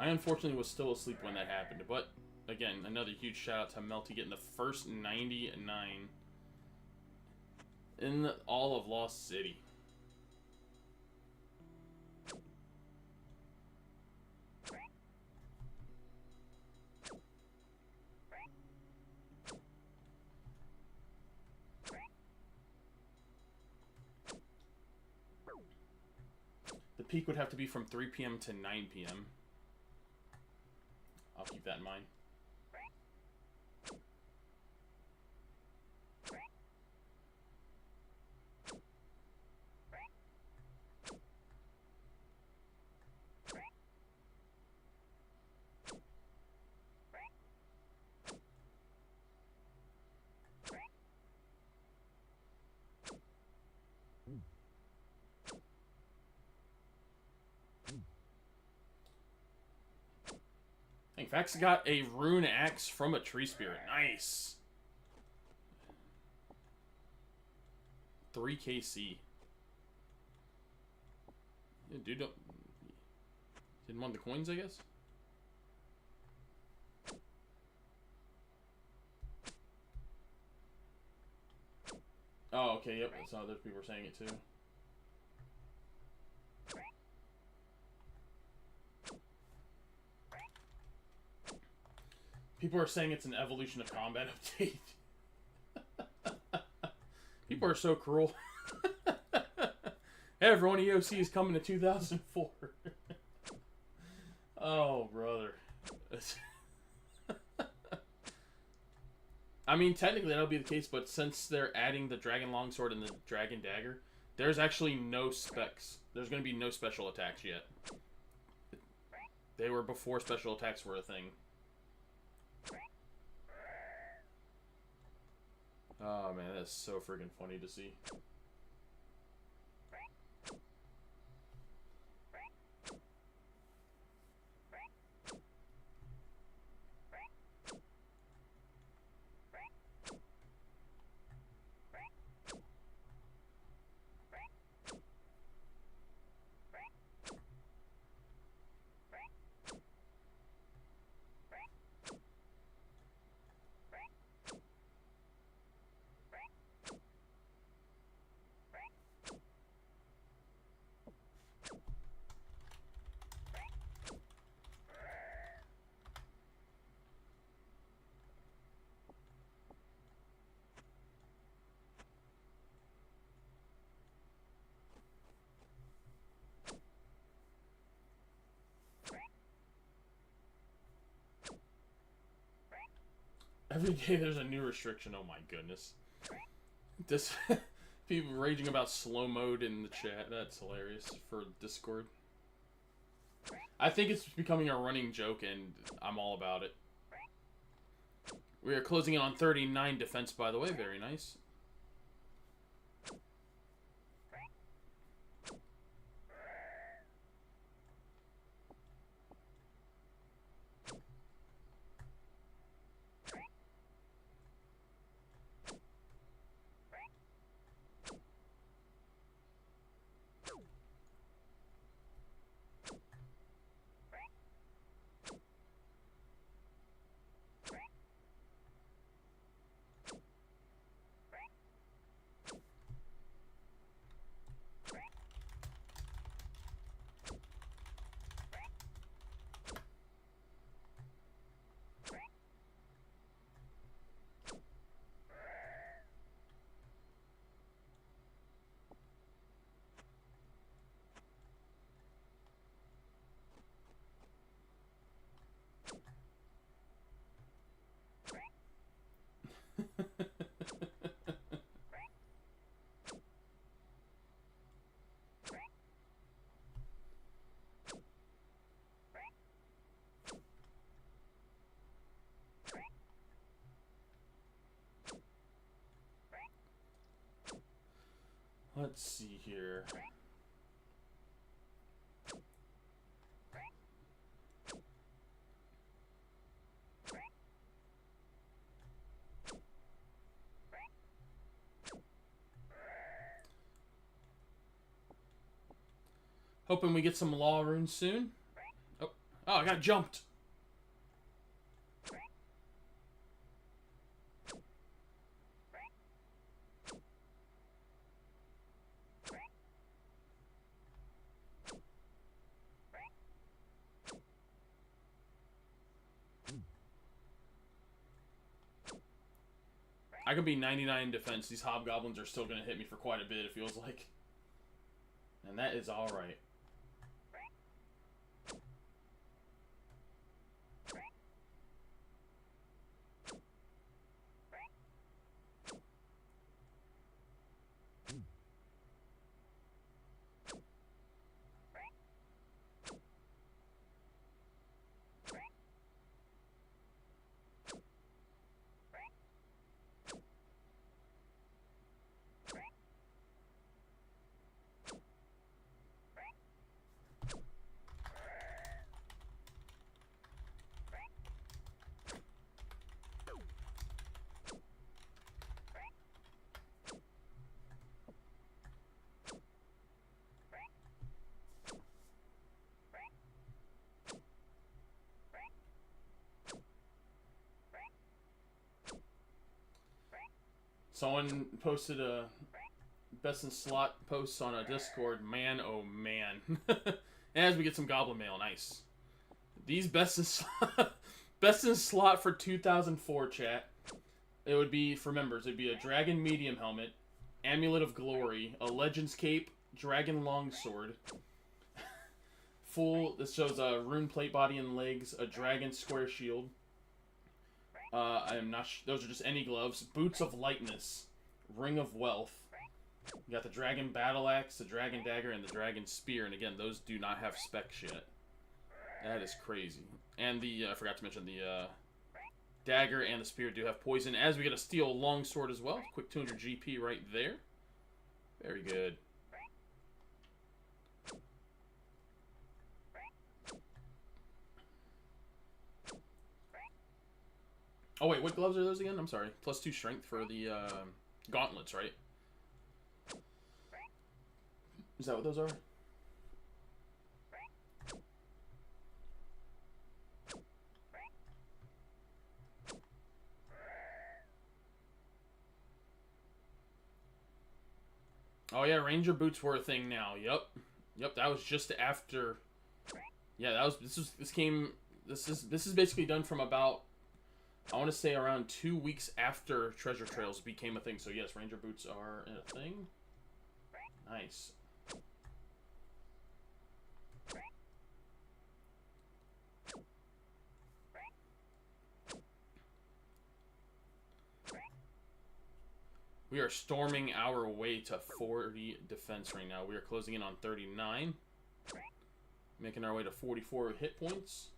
I unfortunately was still asleep when that happened, but again, another huge shout out to Melty getting the first 99 in all of Lost City. The peak would have to be from 3 p.m. to 9 p.m. I'll keep that in mind. In fact, got a rune axe from a tree spirit. Nice. 3 KC. Yeah, dude, didn't want the coins, I guess. Oh, okay, yep. I saw other people were saying it too. People are saying it's an evolution of combat update. People are so cruel. Hey, everyone, EOC is coming to 2004. Oh, brother. I mean, technically that'll be the case, but since they're adding the Dragon Longsword and the Dragon Dagger, there's actually no specs. There's going to be no special attacks yet. They were before special attacks were a thing. Oh man, that's so freaking funny to see. Every day there's a new restriction. Oh my goodness. This people raging about slow mode in the chat. That's hilarious for Discord. I think it's becoming a running joke, and I'm all about it. We are closing in on 39 defense, by the way. Very nice. Let's see here. Hoping we get some law runes soon. Oh, Oh, I got jumped. I could be 99 in defense. These hobgoblins are still going to hit me for quite a bit, it feels like. And that is alright. Someone posted a best in slot post on a Discord. Man, oh man. As we get some goblin mail, nice. These best in slot, best in slot for 2004 chat. It would be for members. It'd be a dragon medium helmet, amulet of glory, a legends cape, dragon longsword. Full. This shows a rune plate body and legs, a dragon square shield. I am not. Those are just any gloves. Boots of lightness, ring of wealth. You got the dragon battle axe, the dragon dagger, and the dragon spear. And again, those do not have specs yet. That is crazy. And the I forgot to mention the dagger and the spear do have poison. As we get a steel longsword as well. Quick 200 GP right there. Very good. Oh wait, what gloves are those again? I'm sorry. +2 strength for the gauntlets, right? Is that what those are? Oh yeah, ranger boots were a thing now. Yep, that was just after. Yeah, that was this is basically done from about, I want to say, around 2 weeks after treasure trails became a thing. So yes, ranger boots are a thing. Nice. We are storming our way to 40 defense right now. We are closing in on 39. Making our way to 44 hit points.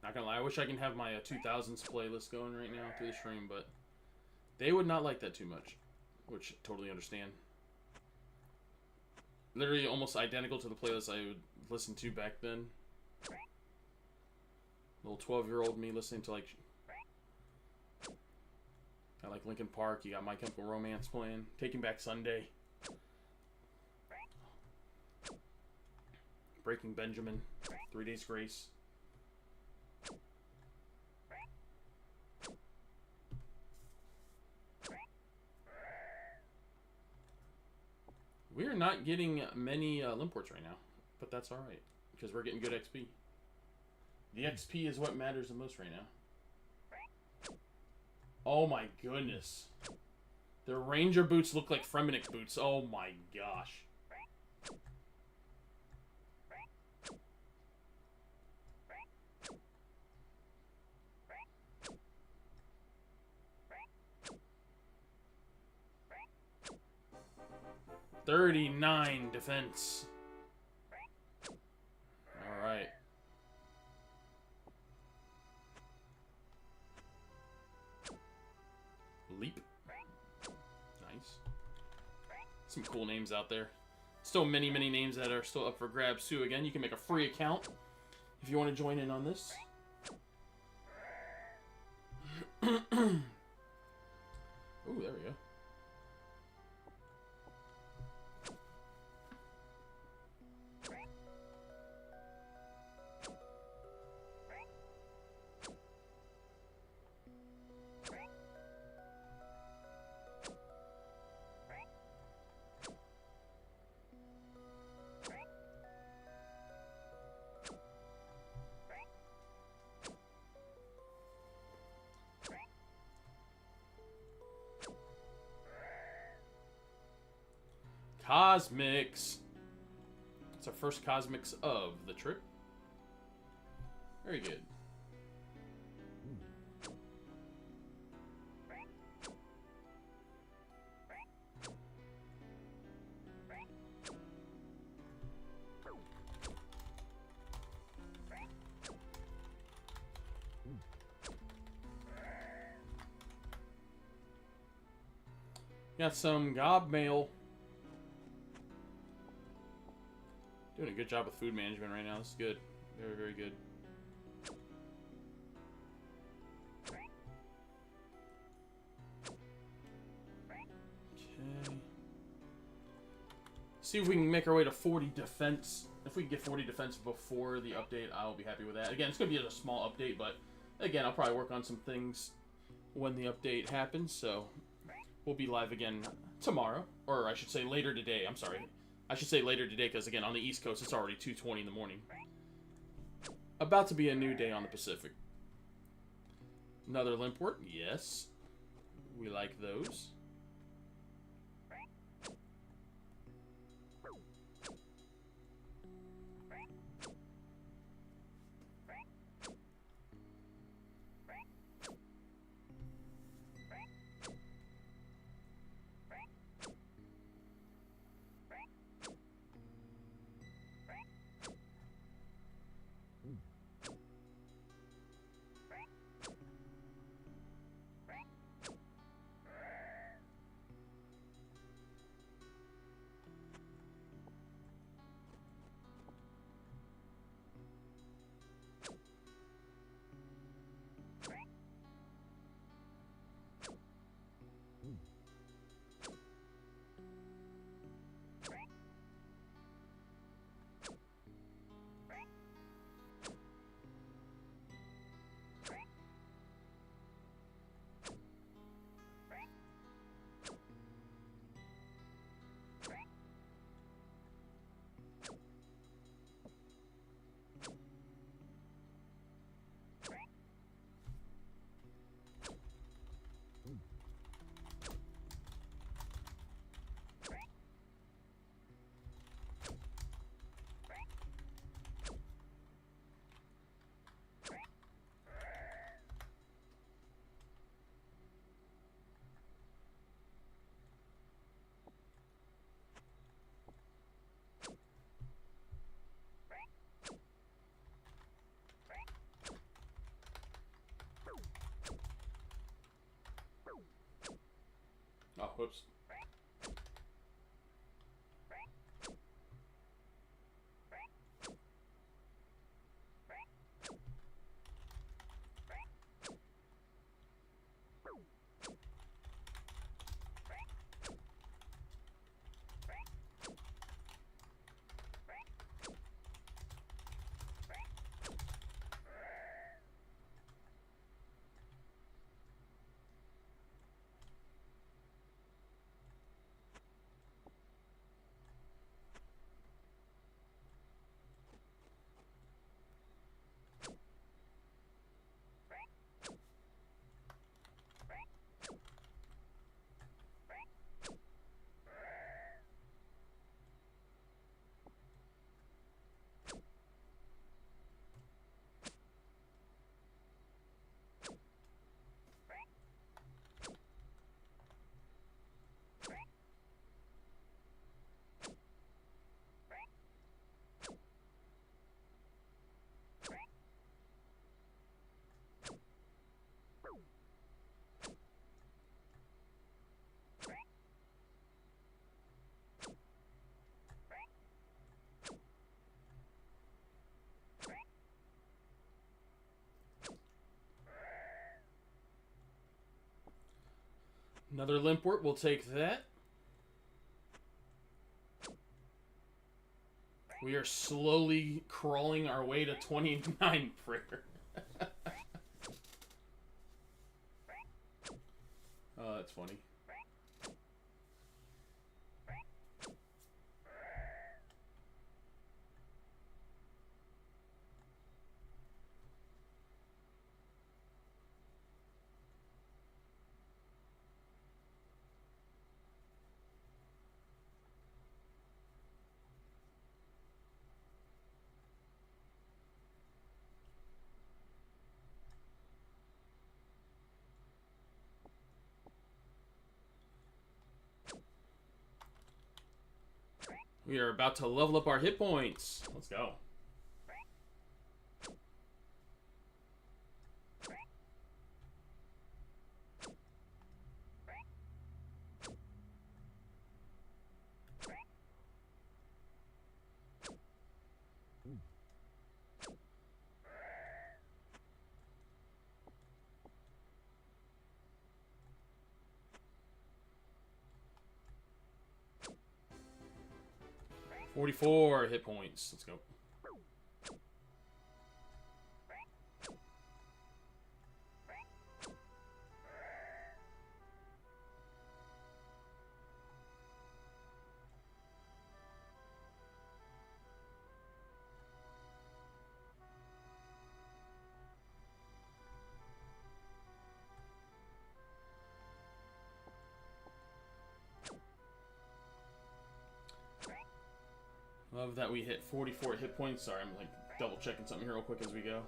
Not gonna lie, I wish I can have my 2000s playlist going right now through the stream, but they would not like that too much, which totally understand. Literally almost identical to the playlist I would listen to back then. Little 12-year-old me listening to like, got like Linkin Park. You got My Chemical Romance playing, Taking Back Sunday, Breaking Benjamin, 3 Days Grace. We are not getting many limp ports right now, but that's alright, because we're getting good XP. The XP is what matters the most right now. Oh my goodness. The ranger boots look like Fremenic boots. Oh my gosh. $39 defense. All right. Leap. Nice. Some cool names out there. Still many names that are still up for grabs too. Again, you can make a free account if you want to join in on this. Ooh, there we go. Cosmics. It's our first Cosmics of the trip. Very good. Got some gob mail. Doing a good job with food management right now. This is good. Very good. Okay. See if we can make our way to 40 defense. If we can get 40 defense before the update, I'll be happy with that. Again, it's going to be a small update, but again, I'll probably work on some things when the update happens. So we'll be live again tomorrow. Or I should say later today. I'm sorry. I should say later today because, again, on the East Coast, it's already 2:20 in the morning. About to be a new day on the Pacific. Another Limpwort. Yes. We like those. Oh, whoops. Another limpwort, we'll take that. We are slowly crawling our way to 29 prayer. Oh, that's funny. We are about to level up our hit points. Let's go. $44 hit points. Let's go. Love that we hit 44 hit points. Sorry, I'm like double checking something here real quick as we go.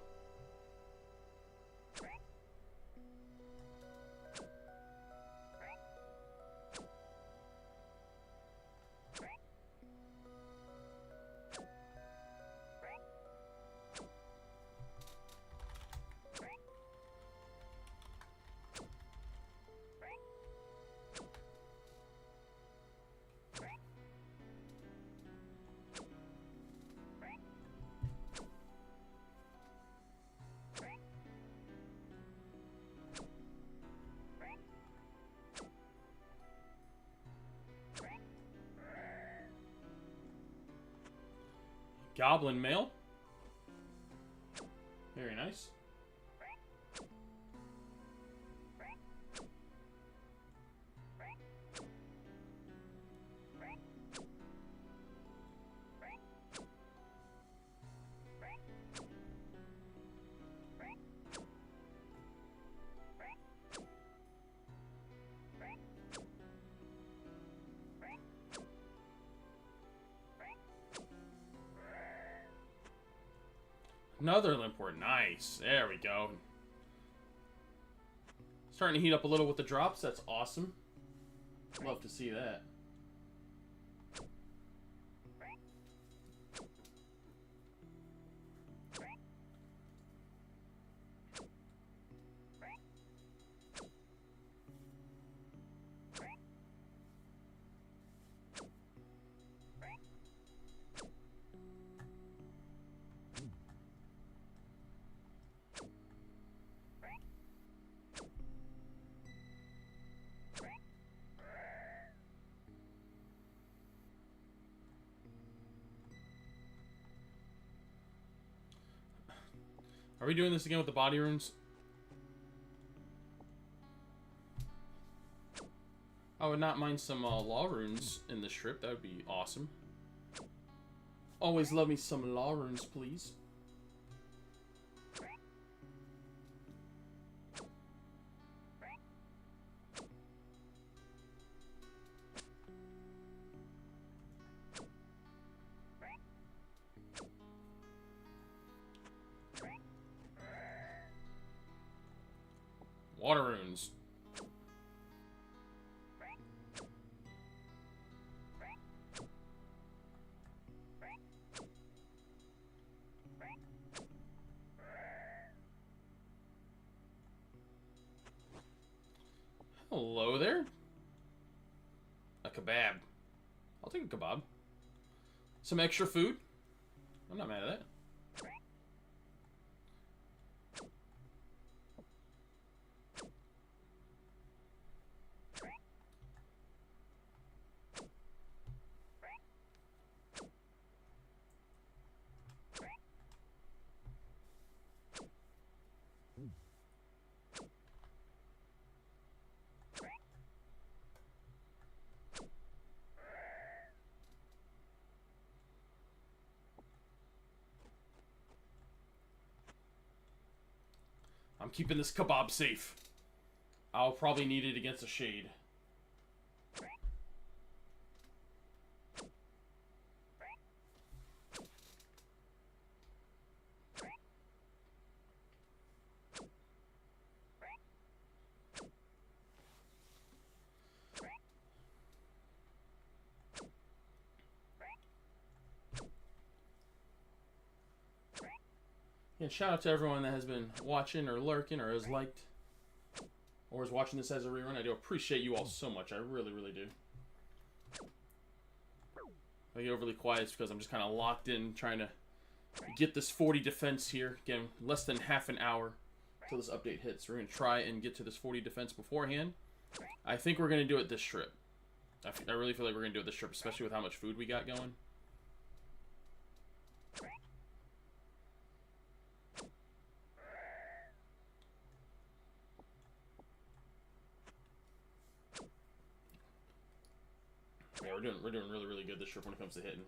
Goblin mail. Very nice. Another limpwort. Nice. There we go. Starting to heat up a little with the drops. That's awesome. Love to see that. Are we doing this again with the body runes? I would not mind some law runes in this strip. That would be awesome. Always love me some law runes, please. Water runes. Hello there. A kebab. I'll take a kebab. Some extra food. I'm not mad at that. I'm keeping this kebab safe. I'll probably need it against a shade. Yeah, shout out to everyone that has been watching or lurking or has liked or is watching this as a rerun. I do appreciate you all so much. I really, really do. If I get overly quiet, it's because I'm just kind of locked in trying to get this 40 defense here. Again, less than half an hour until this update hits. We're going to try and get to this 40 defense beforehand. I think we're going to do it this trip. I really feel like we're going to do it this trip, especially with how much food we got going. Yeah, we're doing really, really good this trip when it comes to hitting.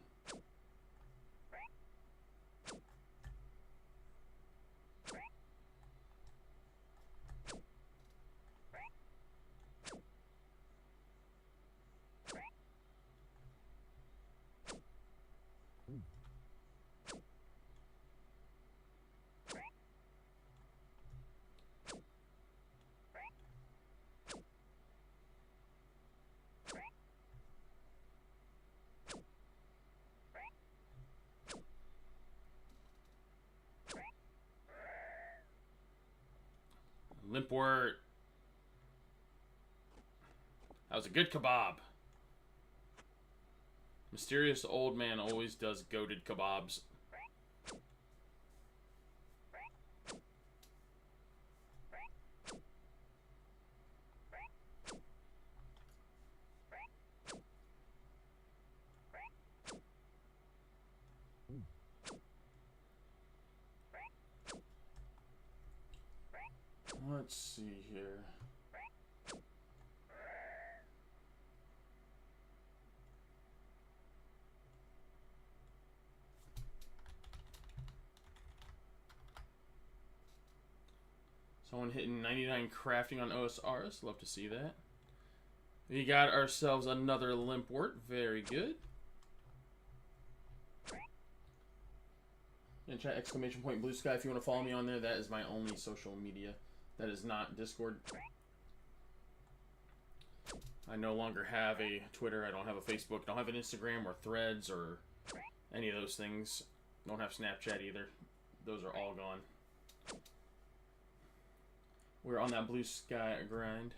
Limpwort. That was a good kebab. Mysterious old man always does goated kebabs. Let's see here. Someone hitting 99 crafting on OSRs. Love to see that. We got ourselves another Limpwort. Very good. And chat exclamation point blue sky if you want to follow me on there. That is my only social media. That is not Discord. I no longer have a Twitter. I don't have a Facebook. Don't have an Instagram or Threads or any of those things. Don't have Snapchat either. Those are all gone. We're on that blue sky grind.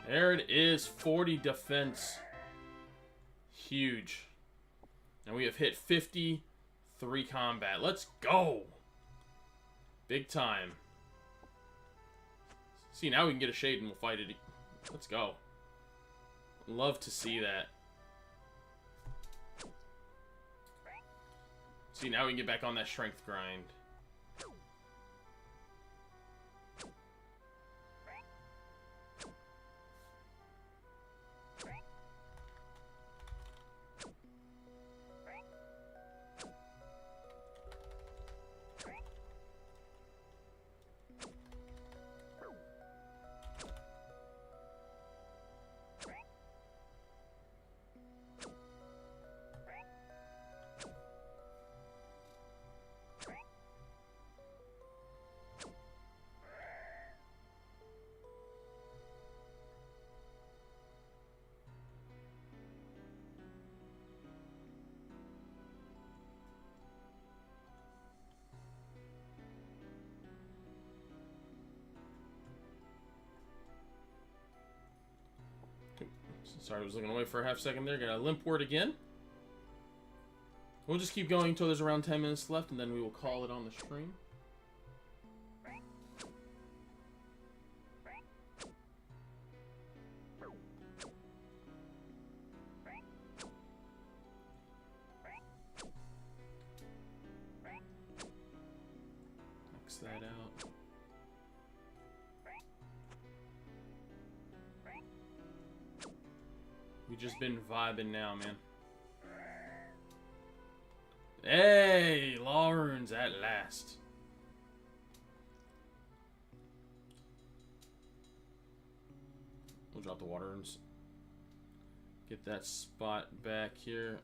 There it is, 40 defense. Huge. And we have hit 53 combat. Let's go. Big time. See, now we can get a shade and we'll fight it. Let's go. Love to see that. See, now we can get back on that strength grind. Sorry, I was looking away for a half second there. Got a Limpwort again. We'll just keep going until there's around 10 minutes left, and then we will call it on the stream. max that out. We just been vibing now, man. Hey, law runes at last. We'll drop the water runes. Get that spot back here.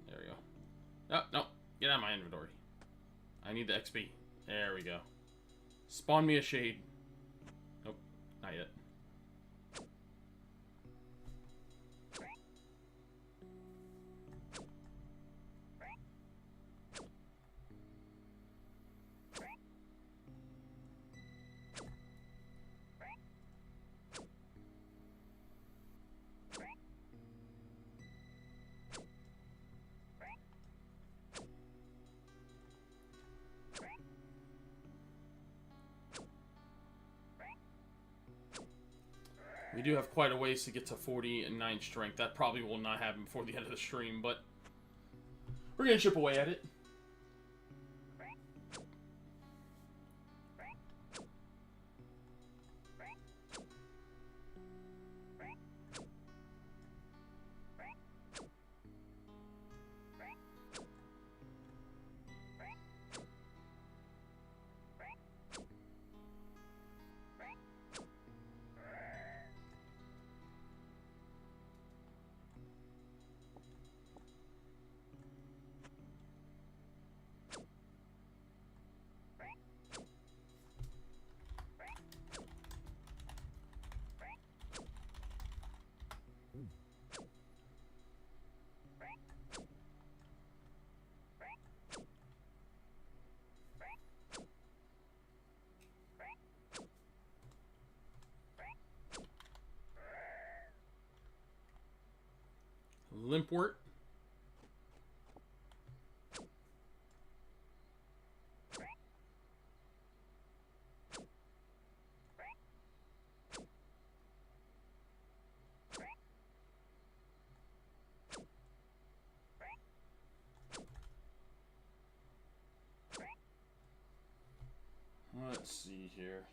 There we go. No, no. Get out of my inventory. I need the XP. There we go. Spawn me a shade. Nope. Not yet. We do have quite a ways to get to 49 strength. That probably will not happen before the end of the stream, but we're going to chip away at it. Limpwort. Let's see here.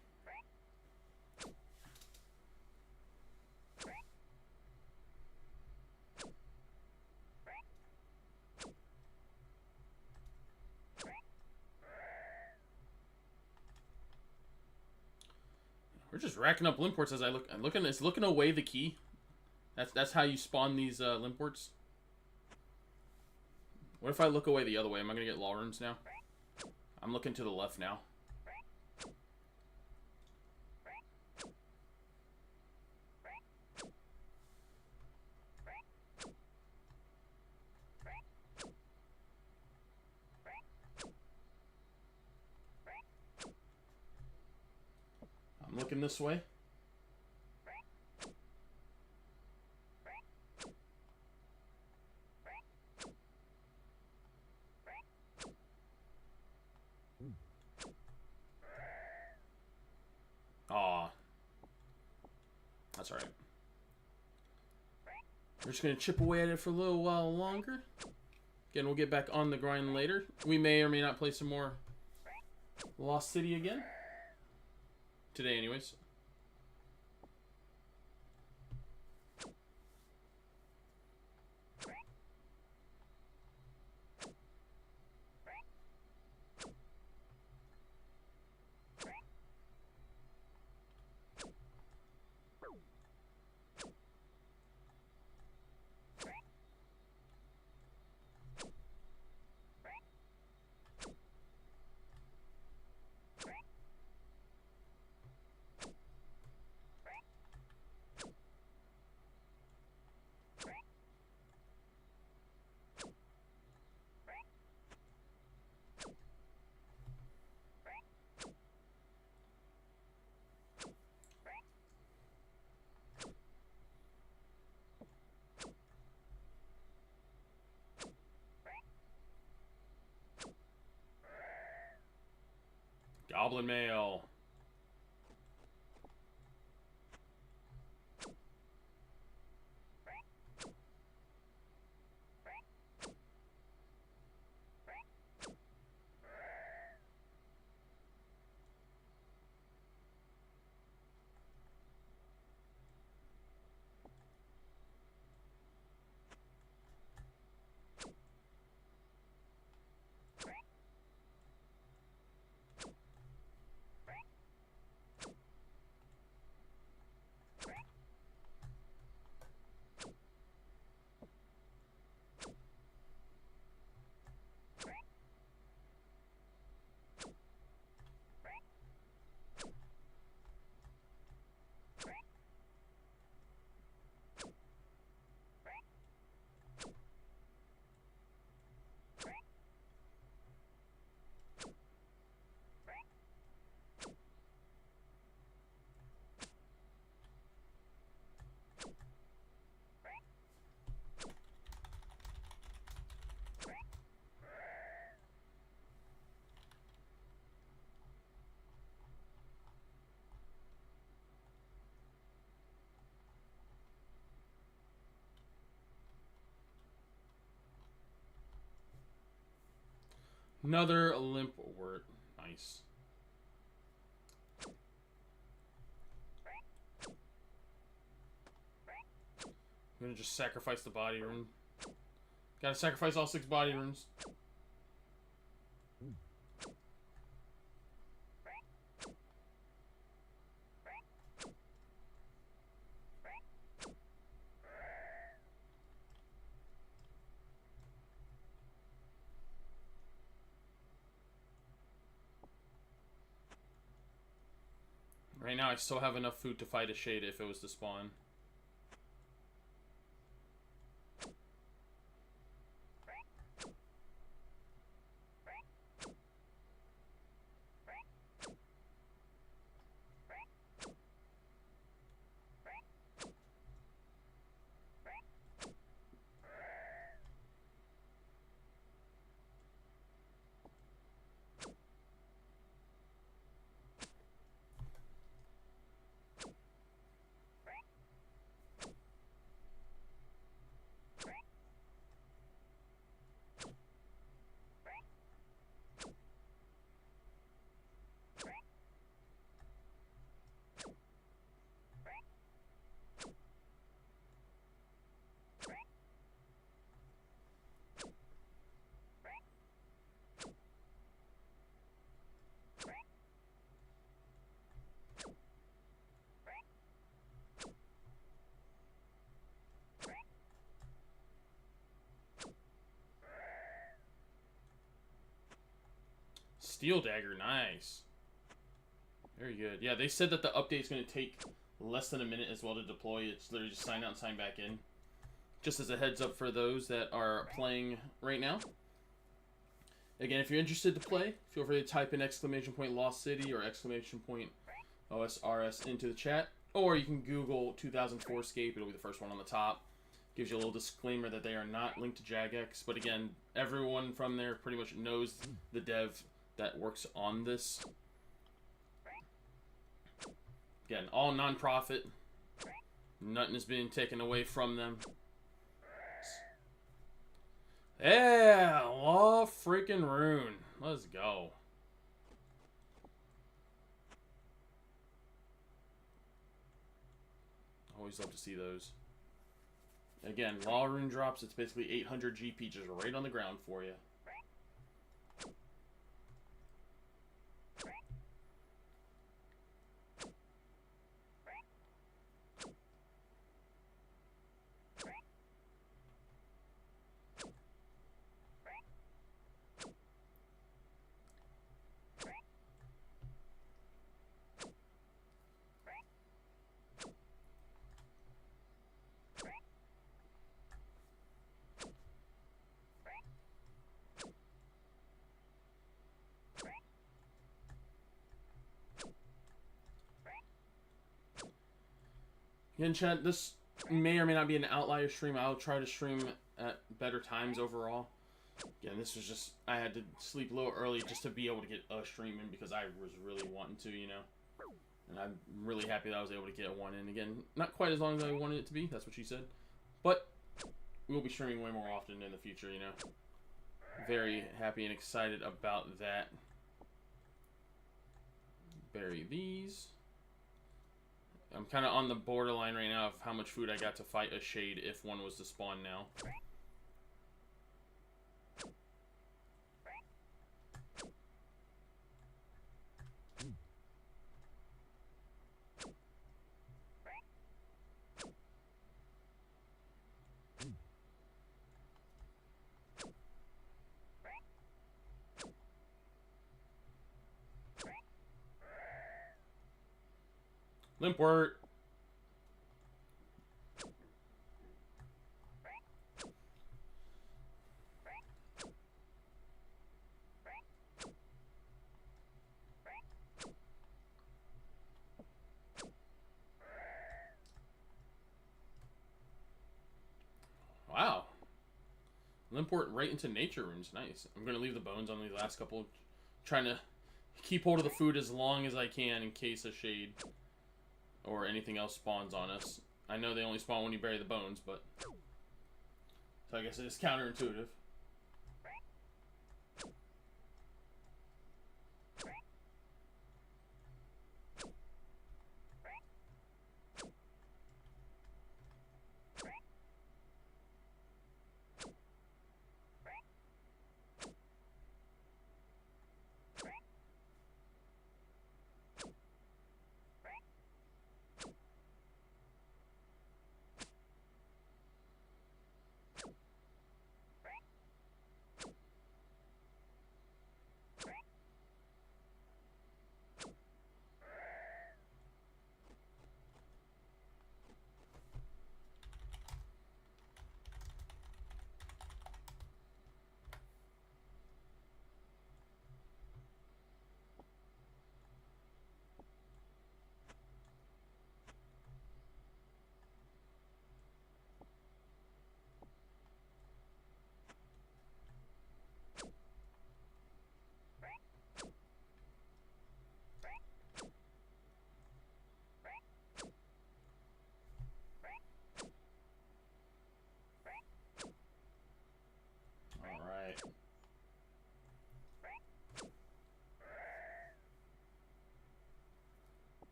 We're just racking up limports as I look. I'm looking. It's looking away the key. That's how you spawn these limports. What if I look away the other way? Am I gonna get law runes now? I'm looking to the left now. I'm looking this way. Aw. That's alright. We're just going to chip away at it for a little while longer. Again, we'll get back on the grind later. We may or may not play some more Lost City again. Today, anyways. Goblin mail. Another limp wort. Nice. I'm gonna just sacrifice the body rune. Gotta sacrifice all 6 body runes. Right now I still have enough food to fight a shade if it was to spawn. Steel dagger, nice. Very good. Yeah, they said that the update's going to take less than a minute as well to deploy. It's literally just sign out and sign back in. Just as a heads up for those that are playing right now. Again, if you're interested to play, feel free to type in !Lost City or !OSRS into the chat. Or you can Google 2004scape. It'll be the first one on the top. Gives you a little disclaimer that they are not linked to Jagex. But again, everyone from there pretty much knows the dev that works on this. Again, all non-profit. Nothing is being taken away from them. Yeah, law freaking rune. Let's go. Always love to see those. Again, law rune drops. It's basically 800 GP just right on the ground for you. Again, chat, this may or may not be an outlier stream. I'll try to stream at better times overall. Again, this was just, I had to sleep a little early just to be able to get a stream in because I was really wanting to, you know. And I'm really happy that I was able to get one in. Again, not quite as long as I wanted it to be, that's what she said. But we'll be streaming way more often in the future, you know. Very happy and excited about that. Bury these. I'm kind of on the borderline right now of how much food I got to fight a shade if one was to spawn now. Limp wort. Wow. Limp wort right into nature runes. Nice. I'm going to leave the bones on the last couple. Trying to keep hold of the food as long as I can in case a shade or anything else spawns on us. I know they only spawn when you bury the bones, but... So I guess it's counterintuitive.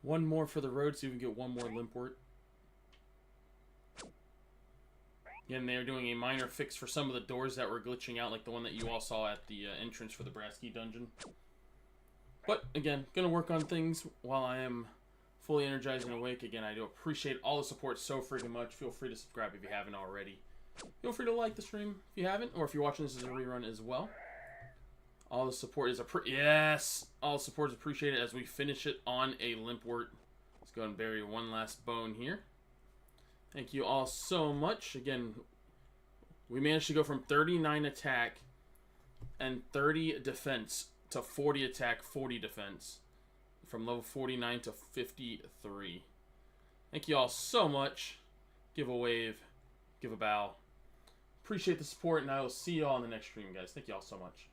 One more for the road, so we can get one more limpwort. Again, they are doing a minor fix for some of the doors that were glitching out, like the one that you all saw at the entrance for the Brass Key Dungeon. But, again, gonna work on things while I am fully energized and awake. Again, I do appreciate all the support so freaking much. Feel free to subscribe if you haven't already. Feel free to like the stream if you haven't, or if you're watching this as a rerun as well. All the support is all the support is appreciated as we finish it on a limpwort. Let's go and bury one last bone here. Thank you all so much. Again, we managed to go from 39 attack and 30 defense to 40 attack, 40 defense. From level 49 to 53. Thank you all so much. Give a wave. Give a bow. Appreciate the support, and I will see you all in the next stream, guys. Thank you all so much.